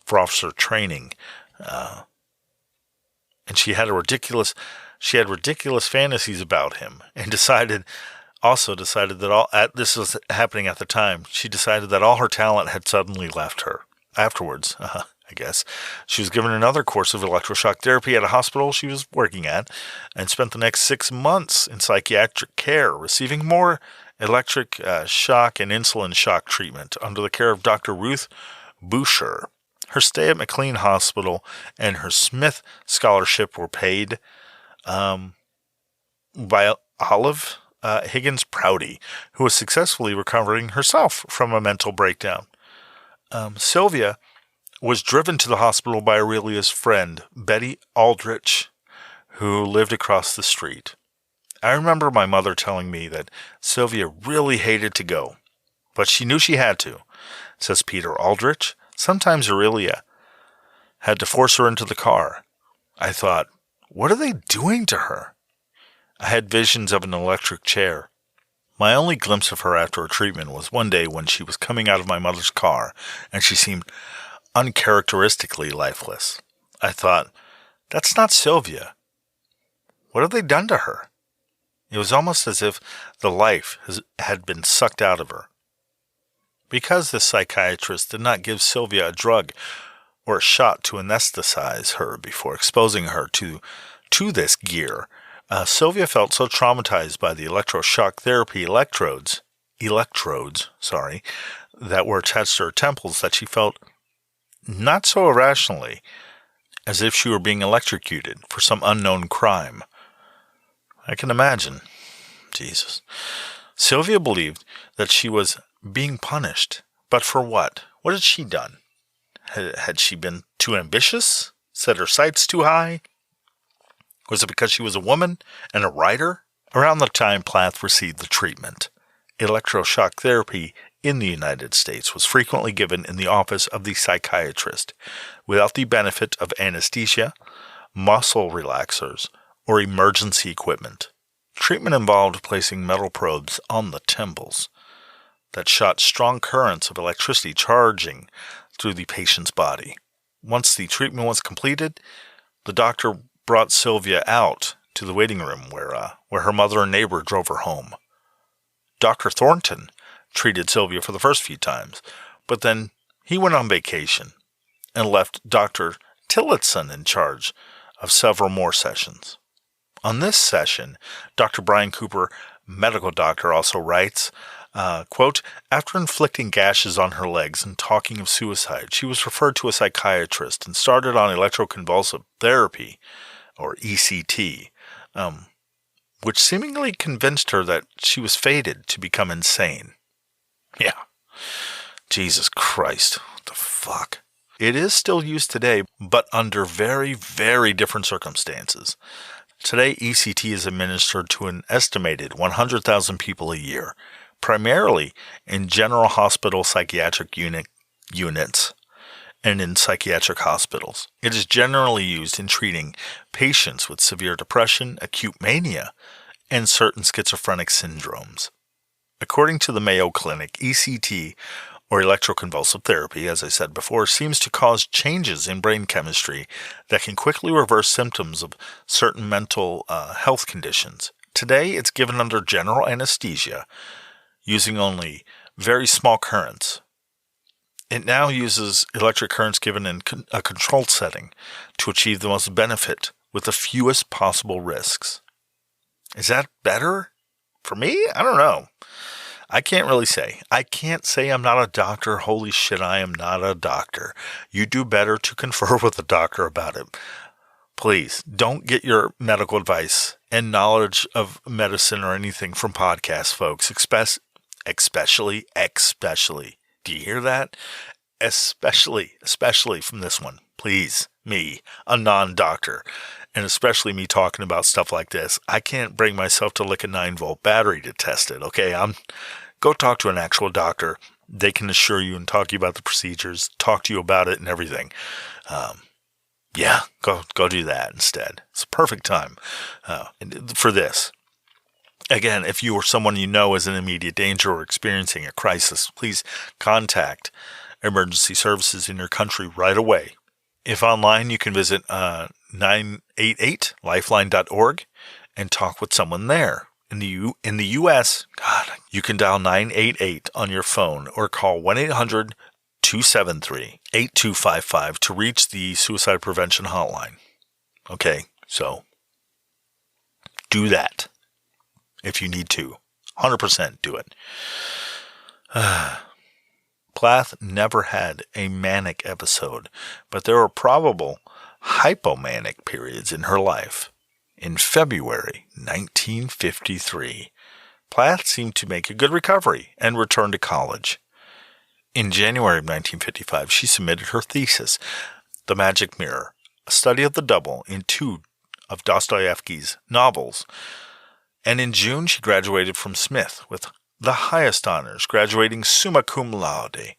for officer training, and she had ridiculous fantasies about him, and decided that this was happening at the time. She decided that all her talent had suddenly left her. Afterwards, I guess, she was given another course of electroshock therapy at a hospital she was working at, and spent the next 6 months in psychiatric care, receiving more electric shock and insulin shock treatment under the care of Dr. Ruth Boucher. Her stay at McLean Hospital and her Smith Scholarship were paid by Olive Higgins Prouty, who was successfully recovering herself from a mental breakdown. Sylvia was driven to the hospital by Aurelia's friend, Betty Aldrich, who lived across the street. I remember my mother telling me that Sylvia really hated to go, but she knew she had to, says Peter Aldrich. Sometimes Aurelia had to force her into the car. I thought, what are they doing to her? I had visions of an electric chair. My only glimpse of her after her treatment was one day when she was coming out of my mother's car, and she seemed uncharacteristically lifeless. I thought, that's not Sylvia. What have they done to her? It was almost as if the life had been sucked out of her. Because the psychiatrist did not give Sylvia a drug or a shot to anesthetize her before exposing her to this gear, Sylvia felt so traumatized by the electroshock therapy electrodes, that were attached to her temples that she felt not so irrationally as if she were being electrocuted for some unknown crime. I can imagine. Jesus. Sylvia believed that she was being punished. But for what? What had she done? Had she been too ambitious? Set her sights too high? Was it because she was a woman and a writer? Around the time Plath received the treatment, electroshock therapy in the United States was frequently given in the office of the psychiatrist without the benefit of anesthesia, muscle relaxers, or emergency equipment. Treatment involved placing metal probes on the temples that shot strong currents of electricity charging through the patient's body. Once the treatment was completed, the doctor brought Sylvia out to the waiting room where her mother and neighbor drove her home. Dr. Thornton treated Sylvia for the first few times, but then he went on vacation and left Dr. Tillotson in charge of several more sessions. On this session, Dr. Brian Cooper, medical doctor, also writes, quote, after inflicting gashes on her legs and talking of suicide, she was referred to a psychiatrist and started on electroconvulsive therapy, or ECT, which seemingly convinced her that she was fated to become insane. Yeah. Jesus Christ. What the fuck? It is still used today, but under very, very different circumstances. Today, ECT is administered to an estimated 100,000 people a year, primarily in general hospital psychiatric units and in psychiatric hospitals. It is generally used in treating patients with severe depression, acute mania, and certain schizophrenic syndromes. According to the Mayo Clinic, ECT, or electroconvulsive therapy, as I said before, seems to cause changes in brain chemistry that can quickly reverse symptoms of certain mental health conditions. Today, it's given under general anesthesia, using only very small currents. It now uses electric currents given in a controlled setting to achieve the most benefit with the fewest possible risks. Is that better? For me? I don't know. I can't really say. I can't say I'm not a doctor. Holy shit, I am not a doctor. You do better to confer with a doctor about it. Please, don't get your medical advice and knowledge of medicine or anything from podcasts, folks. Especially. Do you hear that? Especially from this one. Please, me, a non-doctor, and especially me talking about stuff like this. I can't bring myself to lick a 9-volt battery to test it, okay? Go talk to an actual doctor. They can assure you and talk to you about the procedures, talk to you about it and everything. Go do that instead. It's a perfect time for this. Again, if you or someone you know is in immediate danger or experiencing a crisis, please contact emergency services in your country right away. If online, you can visit 988lifeline.org and talk with someone there. In the U.S., God, you can dial 988 on your phone or call 1-800-273-8255 to reach the suicide prevention hotline. Okay, so do that if you need to. 100% do it. Plath never had a manic episode, but there were probable hypomanic periods in her life. In February 1953, Plath seemed to make a good recovery and returned to college. In January of 1955, she submitted her thesis, The Magic Mirror, a study of the double in 2 of Dostoevsky's novels. And in June, she graduated from Smith with the highest honors, graduating summa cum laude.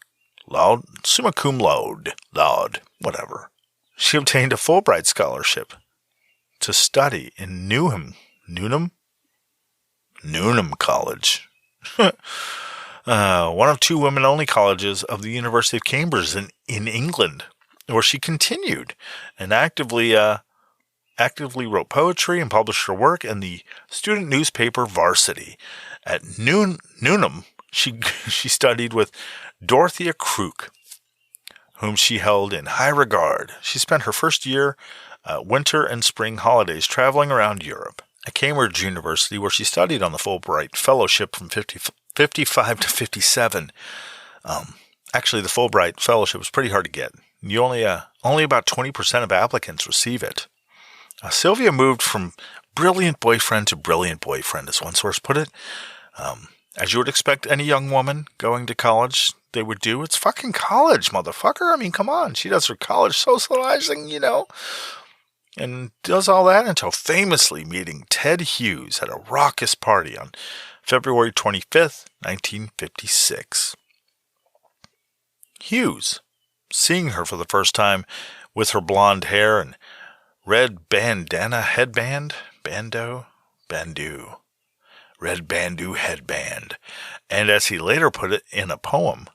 Whatever. She obtained a Fulbright scholarship to study in Newnham College. One of 2 women-only colleges of the University of Cambridge in England, where she continued and actively wrote poetry and published her work in the student newspaper Varsity. At Newnham, she studied with Dorothea Crook, whom she held in high regard. She spent her first year, winter and spring holidays traveling around Europe. at Cambridge University, where she studied on the Fulbright Fellowship from 55 to 57. Actually, the Fulbright Fellowship was pretty hard to get. You only about 20% of applicants receive it. Sylvia moved from brilliant boyfriend to brilliant boyfriend, as one source put it. As you would expect any young woman going to college they would do. It's fucking college, motherfucker. I mean, come on. She does her college socializing, and does all that until famously meeting Ted Hughes at a raucous party on February 25th, 1956. Hughes, seeing her for the first time with her blonde hair and red bandana headband, red bandeau headband, and as he later put it in a poem,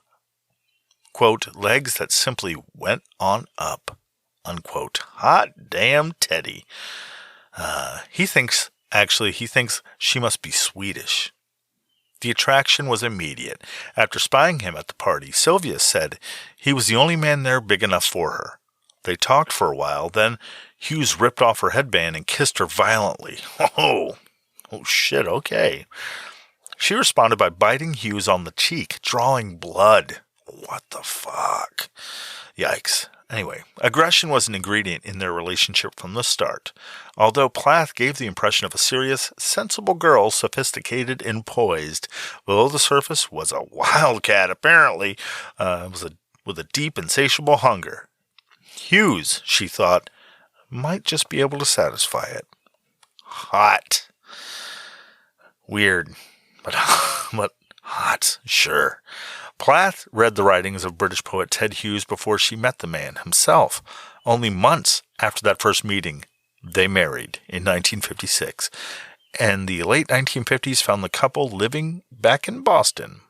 quote, legs that simply went on up, unquote. Hot damn Teddy. He thinks she must be Swedish. The attraction was immediate. After spying him at the party, Sylvia said he was the only man there big enough for her. They talked for a while, then Hughes ripped off her headband and kissed her violently. Oh shit, okay. She responded by biting Hughes on the cheek, drawing blood. What the fuck? Yikes. Anyway, aggression was an ingredient in their relationship from the start. Although Plath gave the impression of a serious, sensible girl, sophisticated and poised, below the surface was a wildcat, apparently, with a deep, insatiable hunger. Hughes, she thought, might just be able to satisfy it. Hot. Weird, but hot, sure. Plath read the writings of British poet Ted Hughes before she met the man himself. Only months after that first meeting, they married in 1956, and the late 1950s found the couple living back in Boston.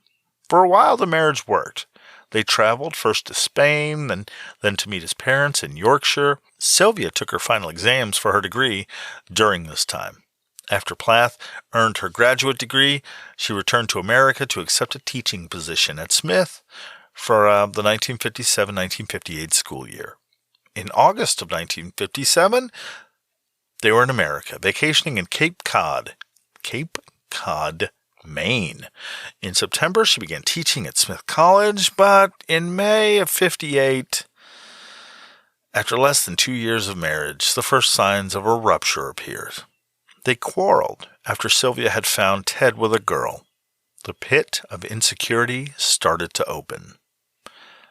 For a while, the marriage worked. They traveled first to Spain, then to meet his parents in Yorkshire. Sylvia took her final exams for her degree during this time. After Plath earned her graduate degree, she returned to America to accept a teaching position at Smith for the 1957-1958 school year. In August of 1957, they were in America, vacationing in Cape Cod, Maine. In September, she began teaching at Smith College, but in May of 58, after less than 2 years of marriage, the first signs of a rupture appeared. They quarreled after Sylvia had found Ted with a girl. The pit of insecurity started to open.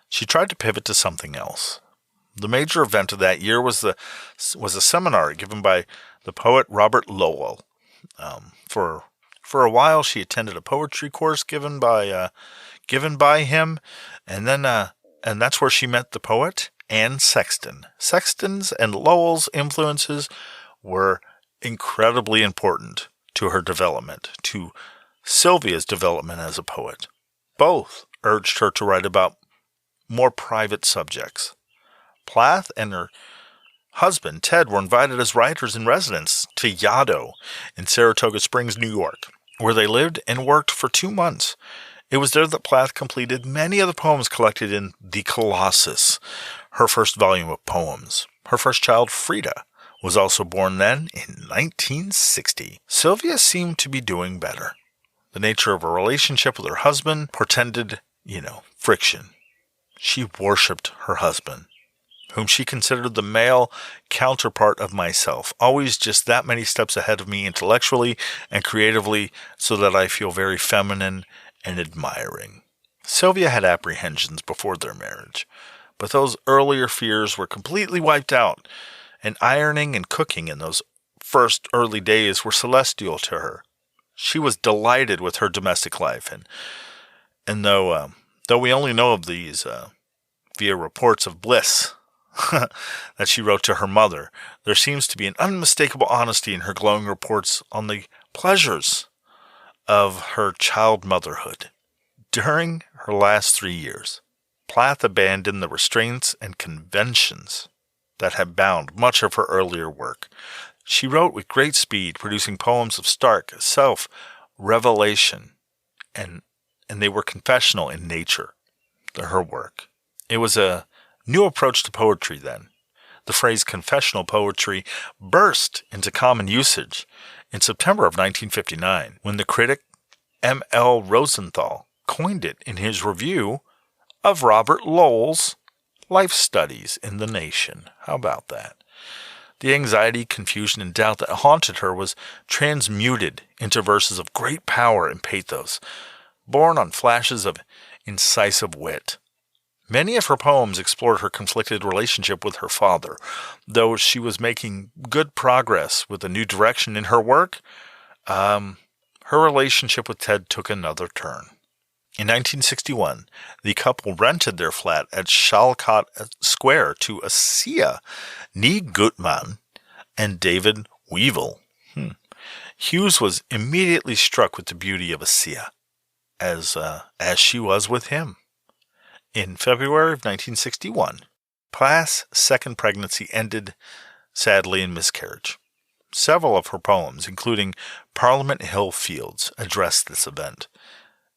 She tried to pivot to something else. The major event of that year was a seminar given by the poet Robert Lowell. For a while, she attended a poetry course given by him, and that's where she met the poet Anne Sexton. Sexton's and Lowell's influences were incredibly important to her development, to Sylvia's development as a poet. Both urged her to write about more private subjects. Plath and her husband, Ted, were invited as writers in residence to Yaddo in Saratoga Springs, New York, where they lived and worked for 2 months. It was there that Plath completed many of the poems collected in The Colossus, her first volume of poems. Her first child, Frida, was also born then in 1960. Sylvia seemed to be doing better. The nature of her relationship with her husband portended, friction. She worshipped her husband, whom she considered the male counterpart of myself, always just that many steps ahead of me intellectually and creatively, so that I feel very feminine and admiring. Sylvia had apprehensions before their marriage, but those earlier fears were completely wiped out, and ironing and cooking in those first early days were celestial to her. She was delighted with her domestic life, and though we only know of these via reports of bliss that she wrote to her mother, there seems to be an unmistakable honesty in her glowing reports on the pleasures of her child motherhood. During her last 3 years, Plath abandoned the restraints and conventions that had bound much of her earlier work. She wrote with great speed, producing poems of stark self-revelation, and they were confessional in nature, her work. It was a new approach to poetry then. The phrase confessional poetry burst into common usage in September of 1959 when the critic M.L. Rosenthal coined it in his review of Robert Lowell's Life Studies in the Nation. How about that? The anxiety, confusion, and doubt that haunted her was transmuted into verses of great power and pathos, born on flashes of incisive wit. Many of her poems explored her conflicted relationship with her father. Though she was making good progress with a new direction in her work, her relationship with Ted took another turn. In 1961, the couple rented their flat at Shalcott Square to Asia Nee Gutman and David Weevil. Hughes was immediately struck with the beauty of Asia, as she was with him. In February of 1961, Plath's second pregnancy ended sadly in miscarriage. Several of her poems, including Parliament Hill Fields, addressed this event.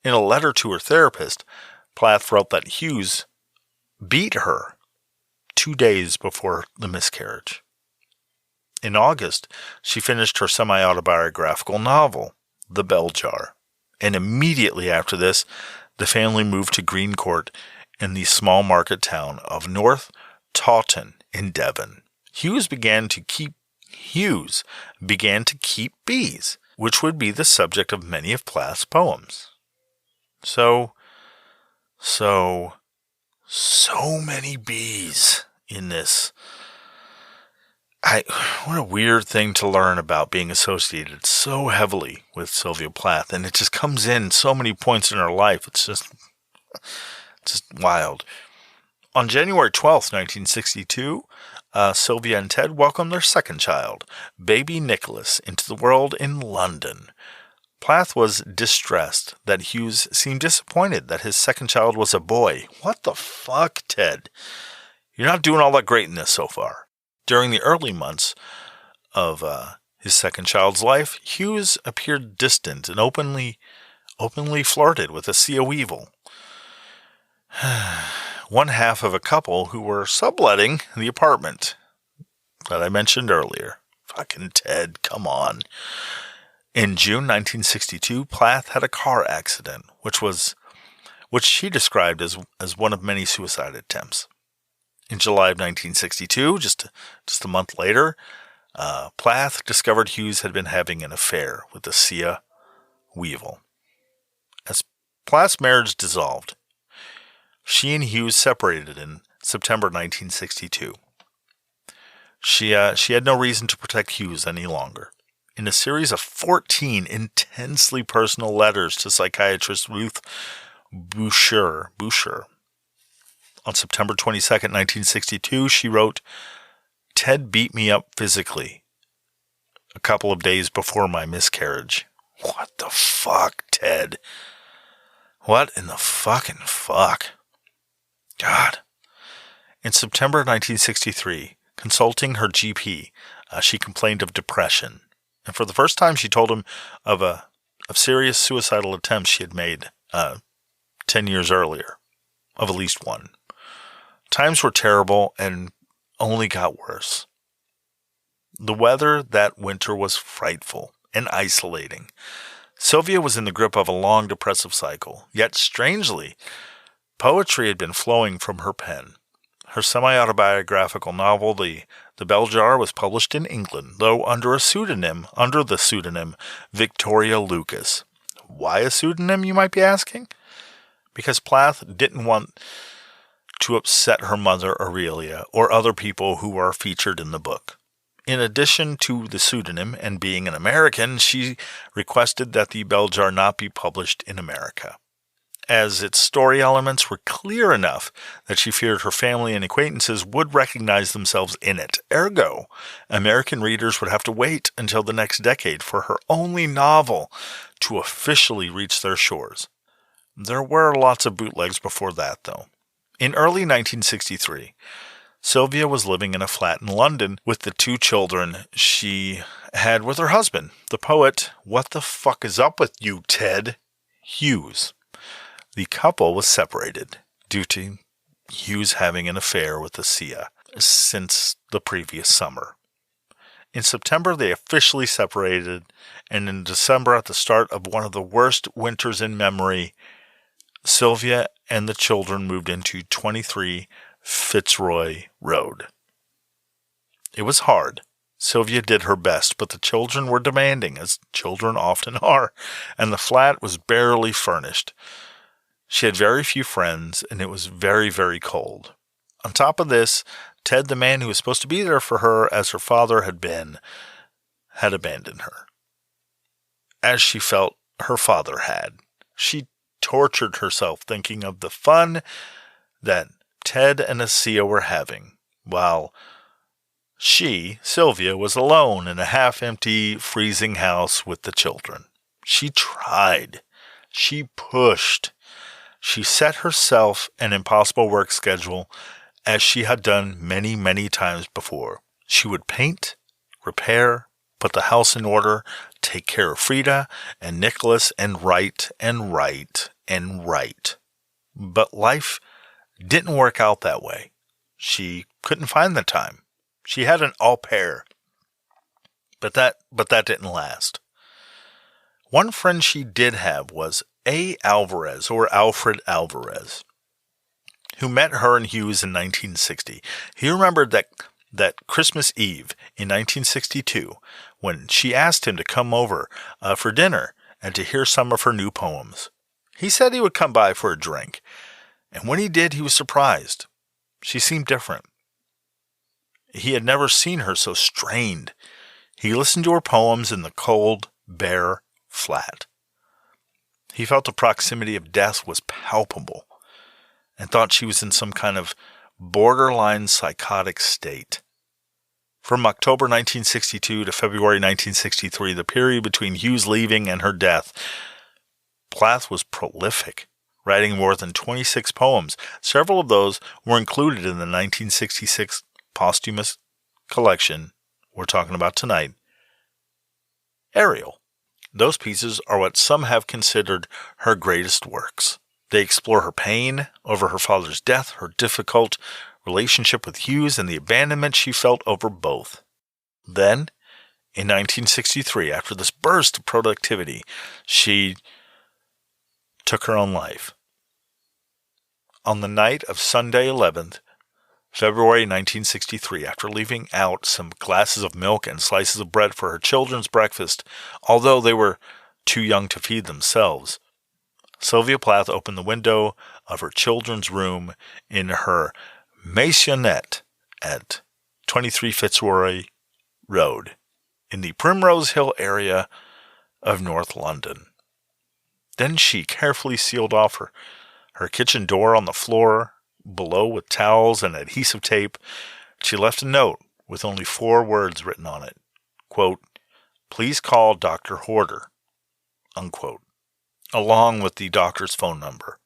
In a letter to her therapist, Plath wrote that Hughes beat her 2 days before the miscarriage. In August, she finished her semi-autobiographical novel, The Bell Jar, and immediately after this, the family moved to Greencourt in the small market town of North Taunton in Devon. Hughes began to keep bees, which would be the subject of many of Plath's poems. So many bees in this. What a weird thing to learn about being associated so heavily with Sylvia Plath, and it just comes in so many points in her life. It's just wild. On January 12th, 1962, Sylvia and Ted welcomed their second child, baby Nicholas, into the world in London. Plath was distressed that Hughes seemed disappointed that his second child was a boy. What the fuck, Ted? You're not doing all that great in this so far. During the early months of his second child's life, Hughes appeared distant and openly flirted with Asia Weevil, one half of a couple who were subletting the apartment that I mentioned earlier. Fucking Ted, come on. In June 1962, Plath had a car accident, which she described as one of many suicide attempts. In July of 1962, just a month later, Plath discovered Hughes had been having an affair with Asia Weevil. As Plath's marriage dissolved, she and Hughes separated in September 1962. She had no reason to protect Hughes any longer. In a series of 14 intensely personal letters to psychiatrist Ruth Boucher, on September 22, 1962, she wrote, "Ted beat me up physically a couple of days before my miscarriage." What the fuck, Ted? What in the fucking fuck? God. In September 1963, consulting her GP, she complained of depression. And for the first time, she told him of serious suicidal attempts she had made 10 years earlier, of at least one. Times were terrible and only got worse. The weather that winter was frightful and isolating. Sylvia was in the grip of a long depressive cycle, yet strangely, poetry had been flowing from her pen. Her semi-autobiographical novel, The Bell Jar, was published in England, though under the pseudonym Victoria Lucas. Why a pseudonym, you might be asking? Because Plath didn't want to upset her mother, Aurelia, or other people who are featured in the book. In addition to the pseudonym and being an American, she requested that The Bell Jar not be published in America, as its story elements were clear enough that she feared her family and acquaintances would recognize themselves in it. Ergo, American readers would have to wait until the next decade for her only novel to officially reach their shores. There were lots of bootlegs before that, though. In early 1963, Sylvia was living in a flat in London with the 2 children she had with her husband, the poet, what the fuck is up with you, Ted? Hughes. The couple was separated due to Hughes having an affair with Asia. since the previous summer. In September, they officially separated, and in December, at the start of one of the worst winters in memory, Sylvia and the children moved into 23 Fitzroy Road. It was hard. Sylvia did her best, but the children were demanding, as children often are, and the flat was barely furnished. She had very few friends, and it was very, very cold. On top of this, Ted, the man who was supposed to be there for her as her father had been, had abandoned her. As she felt her father had. She tortured herself thinking of the fun that Ted and Asia were having, while she, Sylvia, was alone in a half-empty, freezing house with the children. She tried. She pushed. She set herself an impossible work schedule, as she had done many, many times before. She would paint, repair, put the house in order, take care of Frida and Nicholas, and write and write and write. But life didn't work out that way. She couldn't find the time. She had an au pair, but that didn't last. One friend she did have was A. Alvarez, or Alfred Alvarez, who met her and Hughes in 1960. He remembered that Christmas Eve in 1962, when she asked him to come over for dinner and to hear some of her new poems. He said he would come by for a drink, and when he did, he was surprised. She seemed different. He had never seen her so strained. He listened to her poems in the cold, bare flat. He felt the proximity of death was palpable, and thought she was in some kind of borderline psychotic state. From October 1962 to February 1963, the period between Hughes leaving and her death, Plath was prolific, writing more than 26 poems. Several of those were included in the 1966 posthumous collection we're talking about tonight, Ariel. Those pieces are what some have considered her greatest works. They explore her pain over her father's death, her difficult relationship with Hughes, and the abandonment she felt over both. Then, in 1963, after this burst of productivity, she took her own life. On the night of Sunday 11th, February 1963, after leaving out some glasses of milk and slices of bread for her children's breakfast, although they were too young to feed themselves, Sylvia Plath opened the window of her children's room in her maisonette at 23 Fitzroy Road in the Primrose Hill area of North London. Then she carefully sealed off her kitchen door on the floor below with towels and adhesive tape. She left a note with only 4 words written on it. Quote, "Please call Dr. Horder," unquote, along with the doctor's phone number.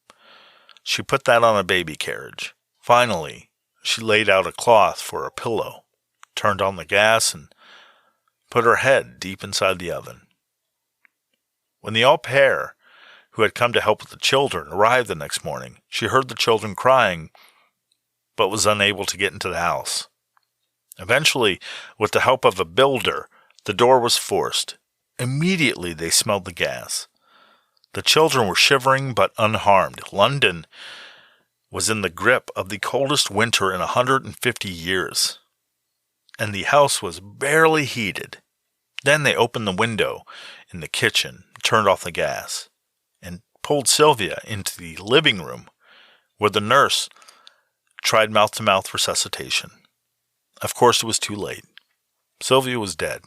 She put that on a baby carriage. Finally, she laid out a cloth for a pillow, turned on the gas, and put her head deep inside the oven. When the au pair, who had come to help with the children, arrived the next morning, she heard the children crying, but was unable to get into the house. Eventually, with the help of a builder, the door was forced. Immediately they smelled the gas. The children were shivering but unharmed. London was in the grip of the coldest winter in 150 years, and the house was barely heated. Then they opened the window in the kitchen, turned off the gas, and pulled Sylvia into the living room, where the nurse tried mouth-to-mouth resuscitation. Of course, it was too late. Sylvia was dead.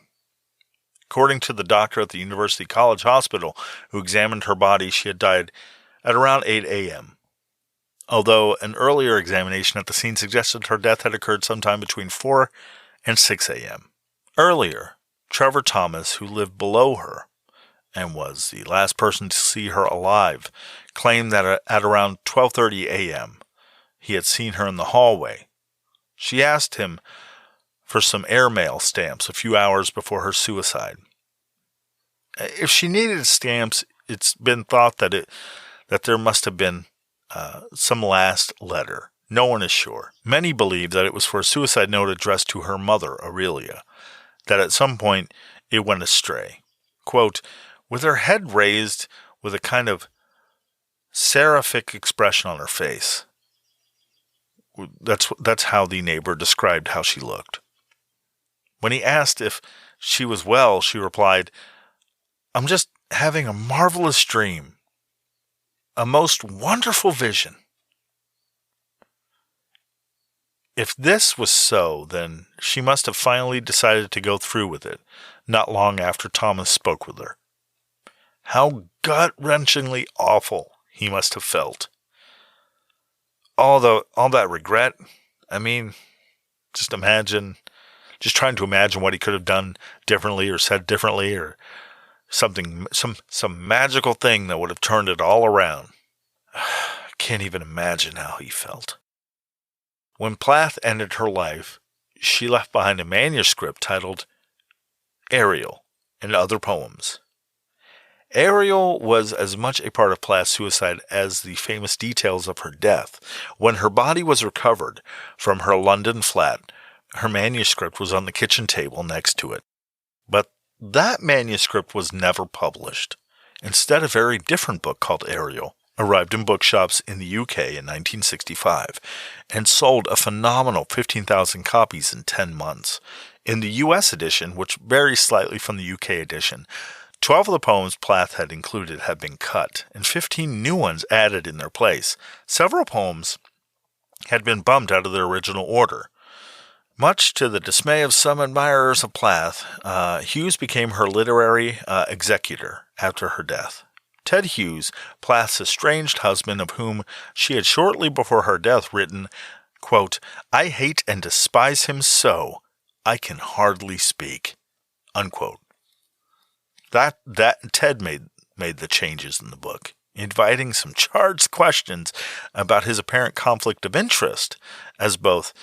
According to the doctor at the University College Hospital who examined her body, she had died at around 8 a.m., although an earlier examination at the scene suggested her death had occurred sometime between 4 and 6 a.m. Earlier, Trevor Thomas, who lived below her and was the last person to see her alive, claimed that at around 12:30 a.m. he had seen her in the hallway. She asked him for some airmail stamps a few hours before her suicide. If she needed stamps, it's been thought that there must have been some last letter, No one is sure. Many believe that it was for a suicide note addressed to her mother, Aurelia, that at some point it went astray. Quote, with her head raised with a kind of seraphic expression on her face. That's how the neighbor described how she looked. When he asked if she was well, she replied, I'm just having a marvelous dream, a most wonderful vision. If this was so, then she must have finally decided to go through with it, not long after Thomas spoke with her. How gut-wrenchingly awful he must have felt. All that regret, just trying to imagine what he could have done differently or said differently or something, some magical thing that would have turned it all around. I can't even imagine how he felt. When Plath ended her life, she left behind a manuscript titled Ariel and Other Poems. Ariel was as much a part of Plath's suicide as the famous details of her death. When her body was recovered from her London flat, her manuscript was on the kitchen table next to it. But that manuscript was never published. Instead, a very different book called Ariel arrived in bookshops in the UK in 1965 and sold a phenomenal 15,000 copies in 10 months. In the US edition, which varies slightly from the UK edition, 12 of the poems Plath had included have been cut, and 15 new ones added in their place. Several poems had been bumped out of their original order. Much to the dismay of some admirers of Plath, Hughes became her literary executor after her death. Ted Hughes, Plath's estranged husband, of whom she had shortly before her death written, quote, I hate and despise him so, I can hardly speak, unquote. That Ted made the changes in the book, inviting some charged questions about his apparent conflict of interest as both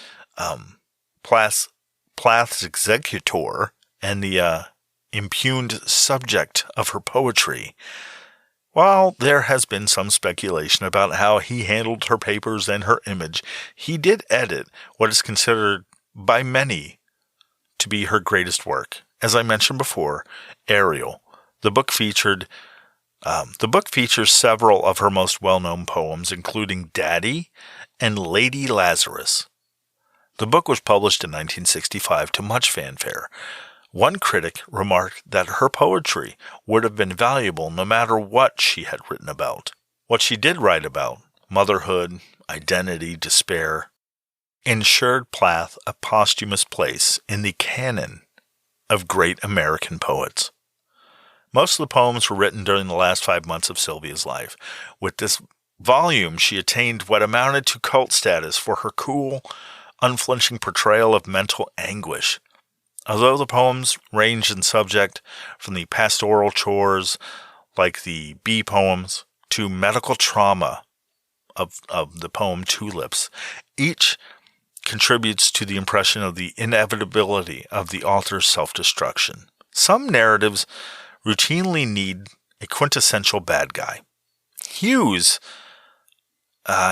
Plath's executor and the impugned subject of her poetry. While there has been some speculation about how he handled her papers and her image, he did edit what is considered by many to be her greatest work. As I mentioned before, Ariel. The book features several of her most well-known poems, including Daddy and Lady Lazarus. The book was published in 1965 to much fanfare. One critic remarked that her poetry would have been valuable no matter what she had written about. What she did write about, motherhood, identity, despair, ensured Plath a posthumous place in the canon of great American poets. Most of the poems were written during the last 5 months of Sylvia's life. With this volume, she attained what amounted to cult status for her cool, unflinching portrayal of mental anguish. Although the poems range in subject from the pastoral chores, like the bee poems, to medical trauma of the poem Tulips, each contributes to the impression of the inevitability of the author's self-destruction. Some narratives routinely need a quintessential bad guy. Hughes,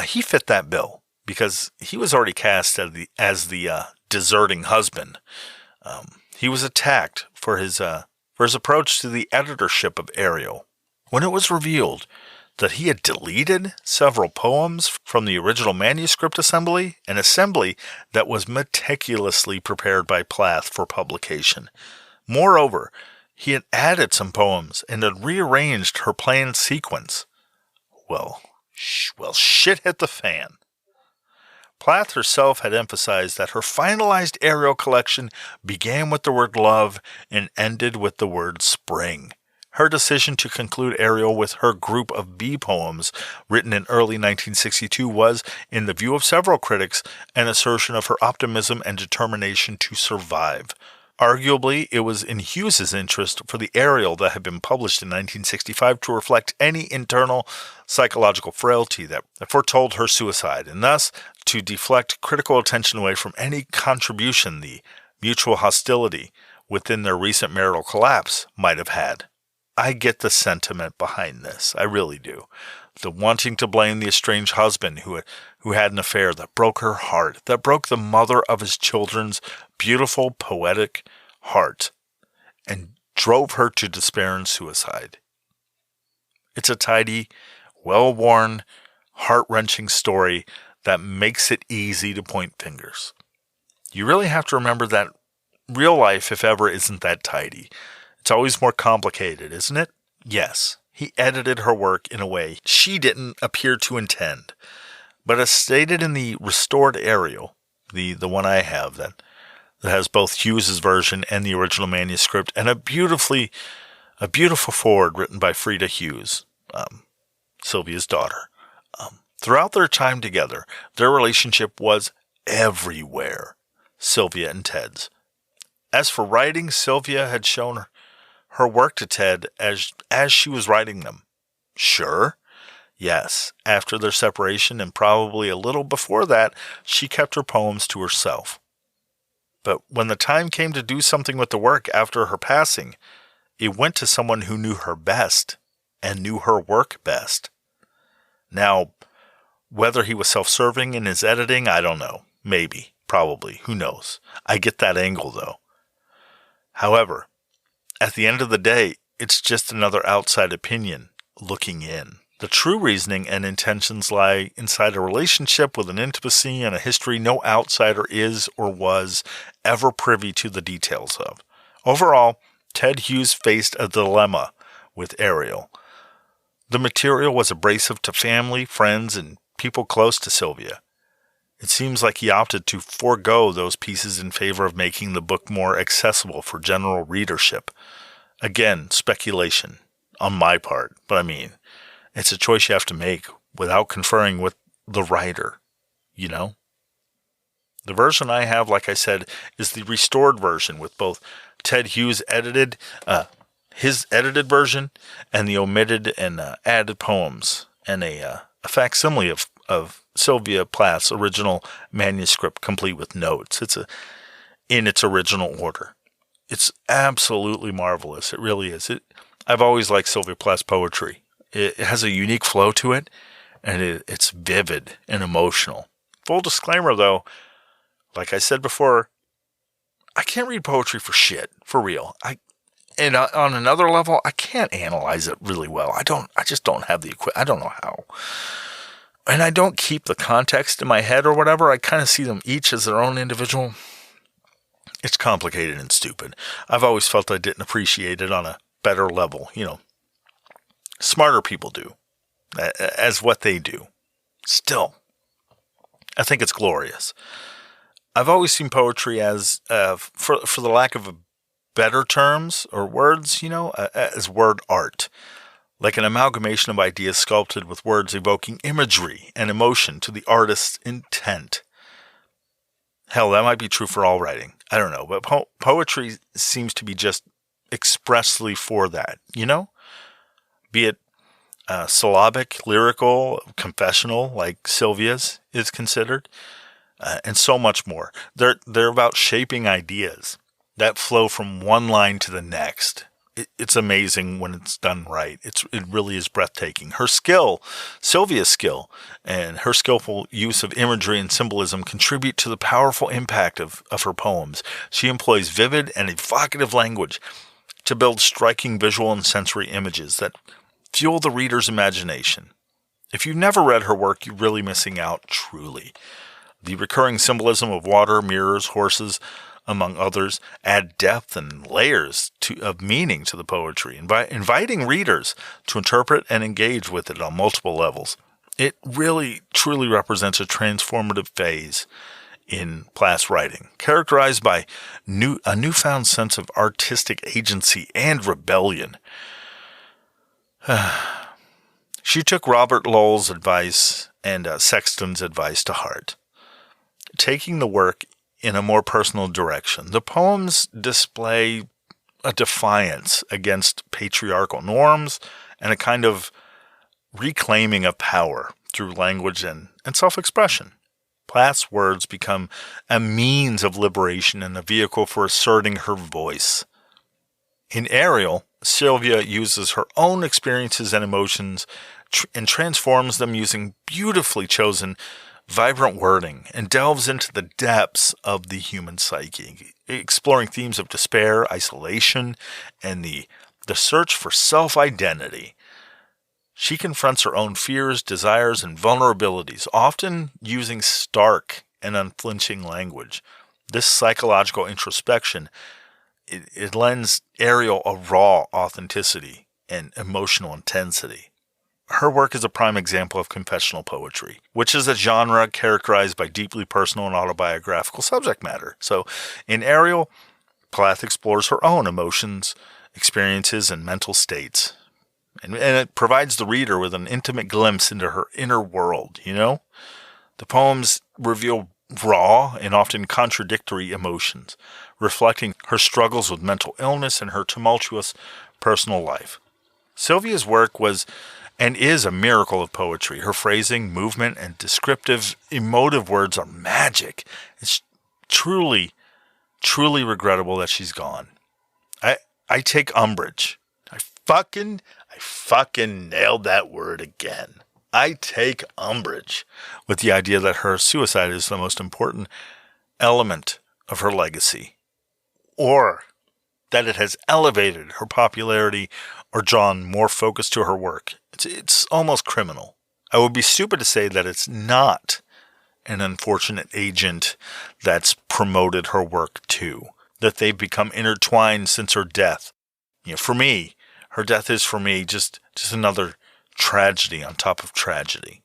he fit that bill because he was already cast as the deserting husband. He was attacked for his approach to the editorship of Ariel. When it was revealed that he had deleted several poems from the original manuscript assembly, an assembly that was meticulously prepared by Plath for publication. Moreover, he had added some poems and had rearranged her planned sequence. Well, shit hit the fan. Plath herself had emphasized that her finalized Ariel collection began with the word love and ended with the word spring. Her decision to conclude Ariel with her group of bee poems, written in early 1962, was, in the view of several critics, an assertion of her optimism and determination to survive. Arguably, it was in Hughes's interest for the Ariel that had been published in 1965 to reflect any internal psychological frailty that foretold her suicide, and thus to deflect critical attention away from any contribution the mutual hostility within their recent marital collapse might have had. I get the sentiment behind this. I really do. the wanting to blame the estranged husband who had an affair that broke her heart, that broke the mother of his children's beautiful, poetic heart, and drove her to despair and suicide. It's a tidy, well-worn, heart-wrenching story that makes it easy to point fingers. You really have to remember that real life, if ever, isn't that tidy. It's always more complicated, isn't it? Yes, he edited her work in a way she didn't appear to intend. But as stated in the restored Ariel, the one I have that has both Hughes's version and the original manuscript, and a beautiful foreword written by Frida Hughes, Sylvia's daughter. Throughout their time together, their relationship was everywhere, Sylvia and Ted's. As for writing, Sylvia had shown her work to Ted as she was writing them. Sure, yes, after their separation and probably a little before that, she kept her poems to herself. But when the time came to do something with the work after her passing, it went to someone who knew her best and knew her work best. Now, whether he was self-serving in his editing, I don't know. Maybe, probably, who knows. I get that angle, though. However, at the end of the day, it's just another outside opinion looking in. The true reasoning and intentions lie inside a relationship with an intimacy and a history no outsider is or was ever privy to the details of. Overall, Ted Hughes faced a dilemma with Ariel. The material was abrasive to family, friends, and people close to Sylvia. It seems like he opted to forego those pieces in favor of making the book more accessible for general readership. Again, speculation on my part, but I mean, it's a choice you have to make without conferring with the writer, you know? The version I have, like I said, is the restored version with both Ted Hughes his edited version, and the omitted and added poems, and a facsimile of Sylvia Plath's original manuscript, complete with notes. It's in its original order. It's absolutely marvelous. It really is. I've always liked Sylvia Plath's poetry. It has a unique flow to it, and it's vivid and emotional. Full disclaimer, though, like I said before, I can't read poetry for shit, for real. And on another level, I can't analyze it really well. I just don't have the equipment. I don't know how. And I don't keep the context in my head or whatever. I kind of see them each as their own individual. It's complicated and stupid. I've always felt I didn't appreciate it on a better level. You know, smarter people do, as what they do. Still, I think it's glorious. I've always seen poetry as, for the lack of better terms or words, as word art. Like an amalgamation of ideas sculpted with words evoking imagery and emotion to the artist's intent. Hell, that might be true for all writing. I don't know, but poetry seems to be just expressly for that, Be it syllabic, lyrical, confessional, like Sylvia's is considered, and so much more. They're about shaping ideas that flow from one line to the next. It's amazing when it's done right. It really is breathtaking. Her skill, Sylvia's skill, and her skillful use of imagery and symbolism contribute to the powerful impact of her poems. She employs vivid and evocative language to build striking visual and sensory images that fuel the reader's imagination. If you've never read her work, you're really missing out, truly. The recurring symbolism of water, mirrors, horses, among others, add depth and layers of meaning to the poetry, inviting readers to interpret and engage with it on multiple levels. It really, truly represents a transformative phase in Plath's writing, characterized by a newfound sense of artistic agency and rebellion. She took Robert Lowell's advice and Sexton's advice to heart, taking the work in a more personal direction. The poems display a defiance against patriarchal norms and a kind of reclaiming of power through language and self-expression. Plath's words become a means of liberation and a vehicle for asserting her voice. In Ariel, Sylvia uses her own experiences and emotions and transforms them using beautifully chosen, vibrant wording, and delves into the depths of the human psyche, exploring themes of despair, isolation, and the search for self-identity. She confronts her own fears, desires, and vulnerabilities, often using stark and unflinching language. This psychological introspection, it lends Ariel a raw authenticity and emotional intensity. Her work is a prime example of confessional poetry, which is a genre characterized by deeply personal and autobiographical subject matter. So, in Ariel, Plath explores her own emotions, experiences, and mental states. And it provides the reader with an intimate glimpse into her inner world, The poems reveal raw and often contradictory emotions, reflecting her struggles with mental illness and her tumultuous personal life. Sylvia's work was and is a miracle of poetry. Her phrasing, movement, and descriptive, emotive words are magic. It's truly, truly regrettable that she's gone. I take umbrage. I fucking nailed that word again. I take umbrage with the idea that her suicide is the most important element of her legacy, or that it has elevated her popularity or drawn more focus to her work. It's almost criminal. I would be stupid to say that it's not an unfortunate agent that's promoted her work too, that they've become intertwined since her death. For me, her death is for me just another tragedy on top of tragedy.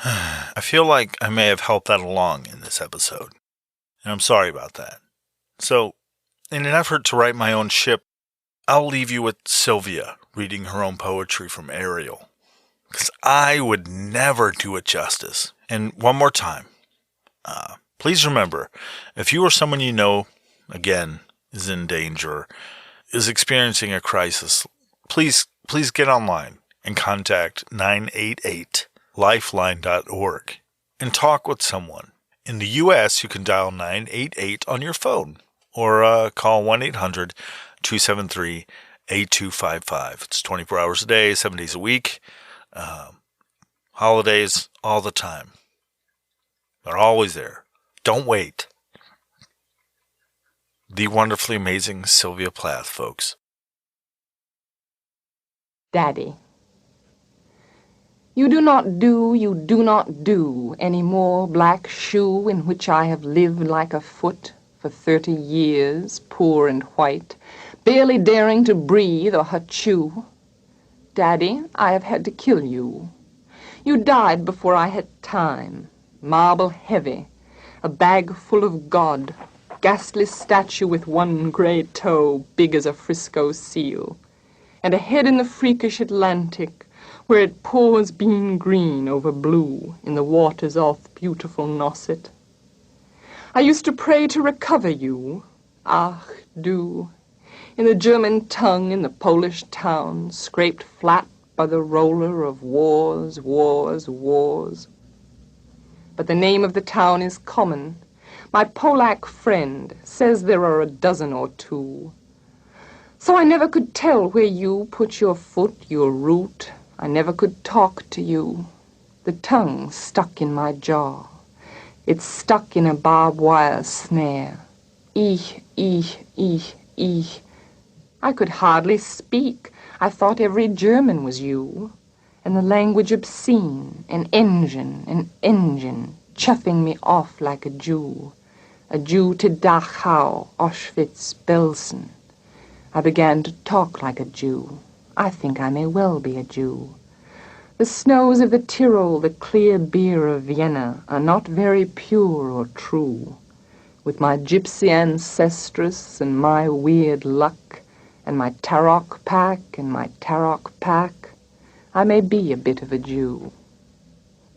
I feel like I may have helped that along in this episode, and I'm sorry about that. So, in an effort to right my own ship, I'll leave you with Sylvia reading her own poetry from Ariel, because I would never do it justice. And one more time, please remember, if you or someone you know, again, is in danger, is experiencing a crisis, please get online and contact 988lifeline.org and talk with someone. In the U.S., you can dial 988 on your phone or call 1-800-273-8255. It's 24 hours a day, 7 days a week, holidays, all the time. They're always there. Don't wait. The wonderfully amazing Sylvia Plath, folks. Daddy. You do not do any more black shoe in which I have lived like a foot for 30 years, poor and white, barely daring to breathe or chew. Daddy, I have had to kill you. You died before I had time, marble heavy, a bag full of God, ghastly statue with one gray toe big as a Frisco seal, and a head in the freakish Atlantic, where it pours bean green over blue in the waters off beautiful Nosset. I used to pray to recover you, ach du, in the German tongue in the Polish town, scraped flat by the roller of wars, wars, wars. But the name of the town is common. My Polack friend says there are a dozen or two. So I never could tell where you put your foot, your root. I never could talk to you. The tongue stuck in my jaw. It's stuck in a barbed wire snare. Ich. I could hardly speak. I thought every German was you. And the language obscene, an engine, chuffing me off like a Jew to Dachau, Auschwitz, Belsen. I began to talk like a Jew. I think I may well be a Jew. The snows of the Tyrol, the clear beer of Vienna, are not very pure or true. With my gypsy ancestress and my weird luck, and my Tarok pack and my Tarok pack, I may be a bit of a Jew.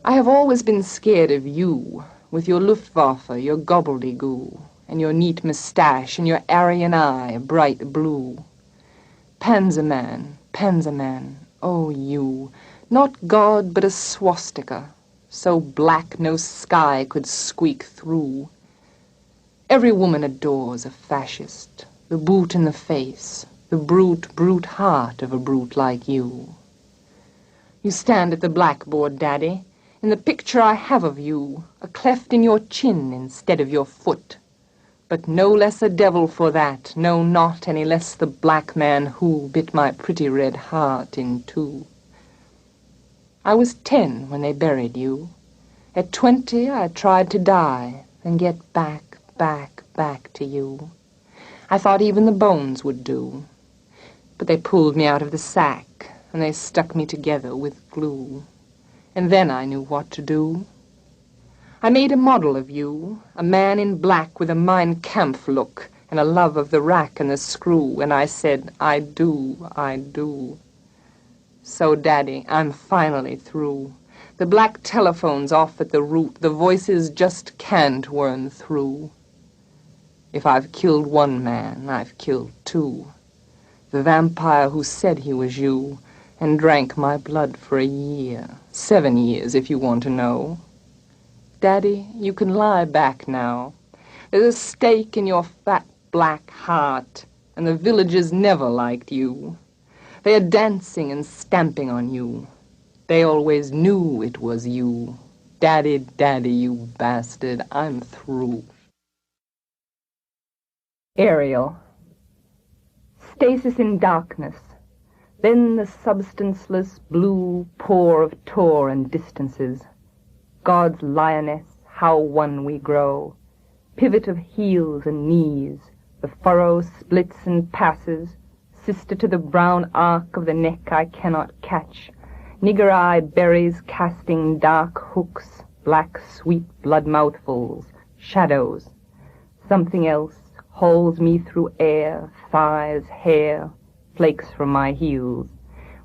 I have always been scared of you, with your Luftwaffe, your gobbledygoo, and your neat moustache, and your Aryan eye, bright blue. Panzerman, oh you, not God but a swastika, so black no sky could squeak through. Every woman adores a fascist, the boot in the face, the brute heart of a brute like you. You stand at the blackboard, Daddy, in the picture I have of you, a cleft in your chin instead of your foot. But no less a devil for that, no, not any less the black man who bit my pretty red heart in two. I was 10 when they buried you. At 20 I tried to die, and get back to you. I thought even the bones would do. But they pulled me out of the sack, and they stuck me together with glue. And then I knew what to do. I made a model of you, a man in black with a Mein Kampf look, and a love of the rack and the screw, and I said, I do, I do. So, Daddy, I'm finally through. The black telephone's off at the root, the voices just can't worm through. If I've killed one man, I've killed two. The vampire who said he was you, and drank my blood for a year, 7 years if you want to know. Daddy, you can lie back now. There's a stake in your fat black heart, and the villagers never liked you. They are dancing and stamping on you. They always knew it was you. Daddy, Daddy, you bastard, I'm through. Ariel. Stasis in darkness, then the substanceless blue pour of tor and distances. God's lioness, how one we grow. Pivot of heels and knees, the furrow splits and passes, sister to the brown arc of the neck I cannot catch. Nigger-eye berries casting dark hooks, black sweet blood mouthfuls, shadows. Something else hauls me through air, thighs, hair, flakes from my heels.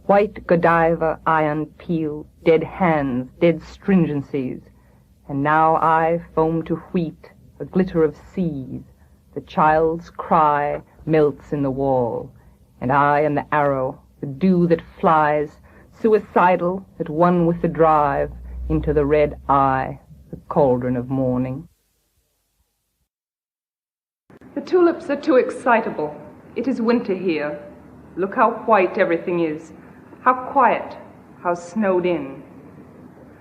White Godiva iron peel, dead hands, dead stringencies. And now I foam to wheat, a glitter of seas. The child's cry melts in the wall, and I am the arrow, the dew that flies, suicidal, at one with the drive, into the red eye, the cauldron of morning. The tulips are too excitable. It is winter here. Look how white everything is, how quiet, how snowed in.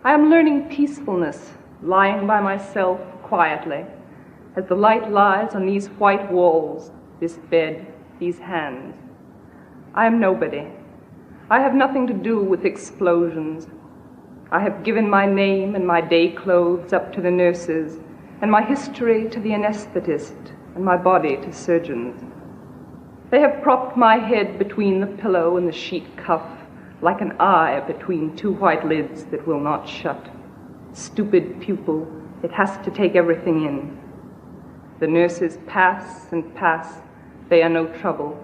I am learning peacefulness, lying by myself quietly, as the light lies on these white walls, this bed, these hands. I am nobody. I have nothing to do with explosions. I have given my name and my day clothes up to the nurses, and my history to the anesthetist, and my body to surgeons. They have propped my head between the pillow and the sheet cuff, like an eye between two white lids that will not shut. Stupid pupil, it has to take everything in. The nurses pass and pass. They are no trouble.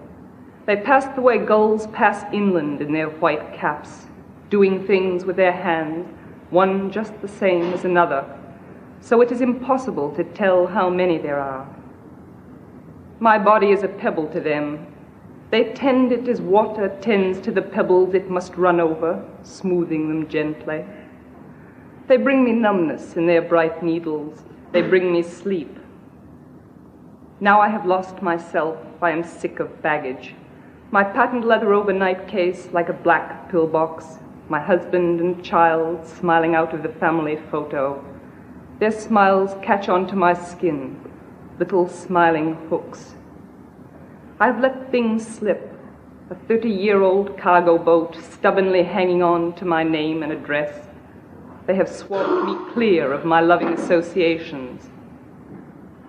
They pass the way gulls pass inland in their white caps, doing things with their hands, one just the same as another, so it is impossible to tell how many there are. My body is a pebble to them. They tend it as water tends to the pebbles it must run over, smoothing them gently. They bring me numbness in their bright needles. They bring me sleep. Now I have lost myself. I am sick of baggage. My patent leather overnight case like a black pillbox. My husband and child smiling out of the family photo. Their smiles catch onto my skin, little smiling hooks. I've let things slip, a 30-year-old cargo boat stubbornly hanging on to my name and address. They have swamped me clear of my loving associations.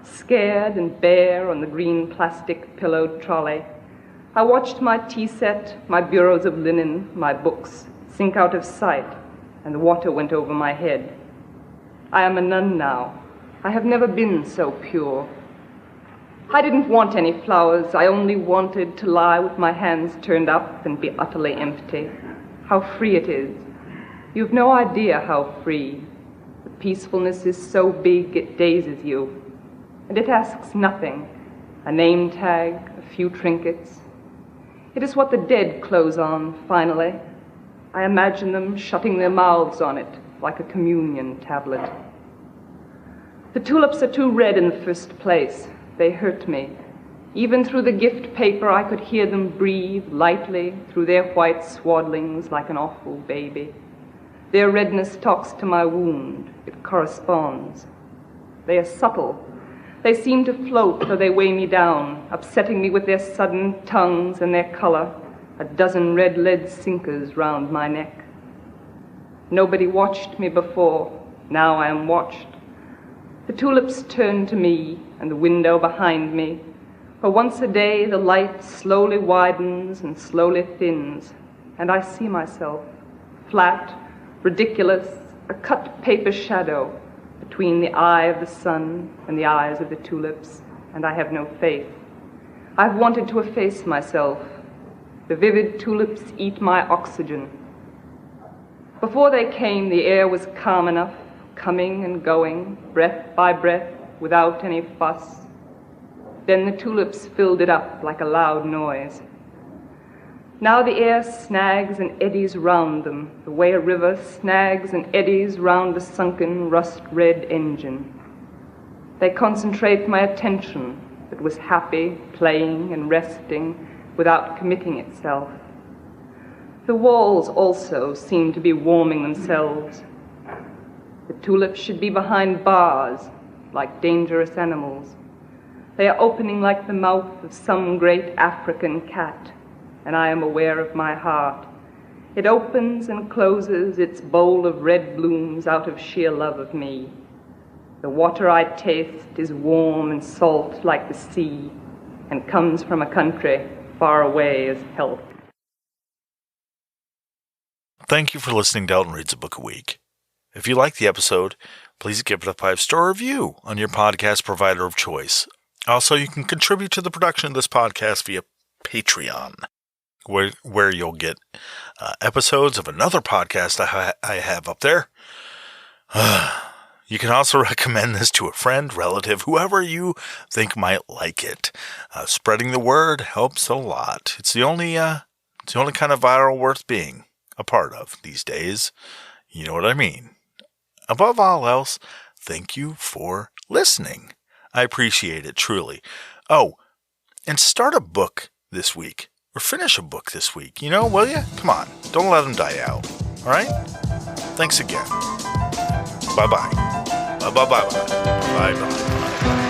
Scared and bare on the green plastic pillowed trolley, I watched my tea set, my bureaus of linen, my books sink out of sight, and the water went over my head. I am a nun now. I have never been so pure. I didn't want any flowers. I only wanted to lie with my hands turned up and be utterly empty. How free it is. You've no idea how free. The peacefulness is so big it dazes you. And it asks nothing. A name tag, a few trinkets. It is what the dead close on, finally. I imagine them shutting their mouths on it like a communion tablet. The tulips are too red in the first place. They hurt me. Even through the gift paper I could hear them breathe lightly through their white swaddlings like an awful baby. Their redness talks to my wound. It corresponds. They are subtle. They seem to float though they weigh me down, upsetting me with their sudden tongues and their color, a dozen red lead sinkers round my neck. Nobody watched me before. Now I am watched. The tulips turn to me and the window behind me. For once a day the light slowly widens and slowly thins, and I see myself, flat, ridiculous, a cut paper shadow between the eye of the sun and the eyes of the tulips, and I have no faith. I've wanted to efface myself. The vivid tulips eat my oxygen. Before they came, the air was calm enough, coming and going, breath by breath, without any fuss. Then the tulips filled it up like a loud noise. Now the air snags and eddies round them, the way a river snags and eddies round a sunken, rust-red engine. They concentrate my attention that was happy, playing and resting without committing itself. The walls also seem to be warming themselves. The tulips should be behind bars, like dangerous animals. They are opening like the mouth of some great African cat, and I am aware of my heart. It opens and closes its bowl of red blooms out of sheer love of me. The water I taste is warm and salt like the sea, and comes from a country far away as health. Thank you for listening to Elton Reads a Book a Week. If you like the episode, please give it a 5-star review on your podcast provider of choice. Also, you can contribute to the production of this podcast via Patreon, where you'll get episodes of another podcast I have up there. You can also recommend this to a friend, relative, whoever you think might like it. Spreading the word helps a lot. It's the only kind of viral worth being a part of these days. You know what I mean. Above all else, thank you for listening. I appreciate it, truly. Oh, and start a book this week. Or finish a book this week. You know, will you? Come on. Don't let them die out. All right? Thanks again. Bye-bye. Bye-bye. Bye-bye. Bye-bye.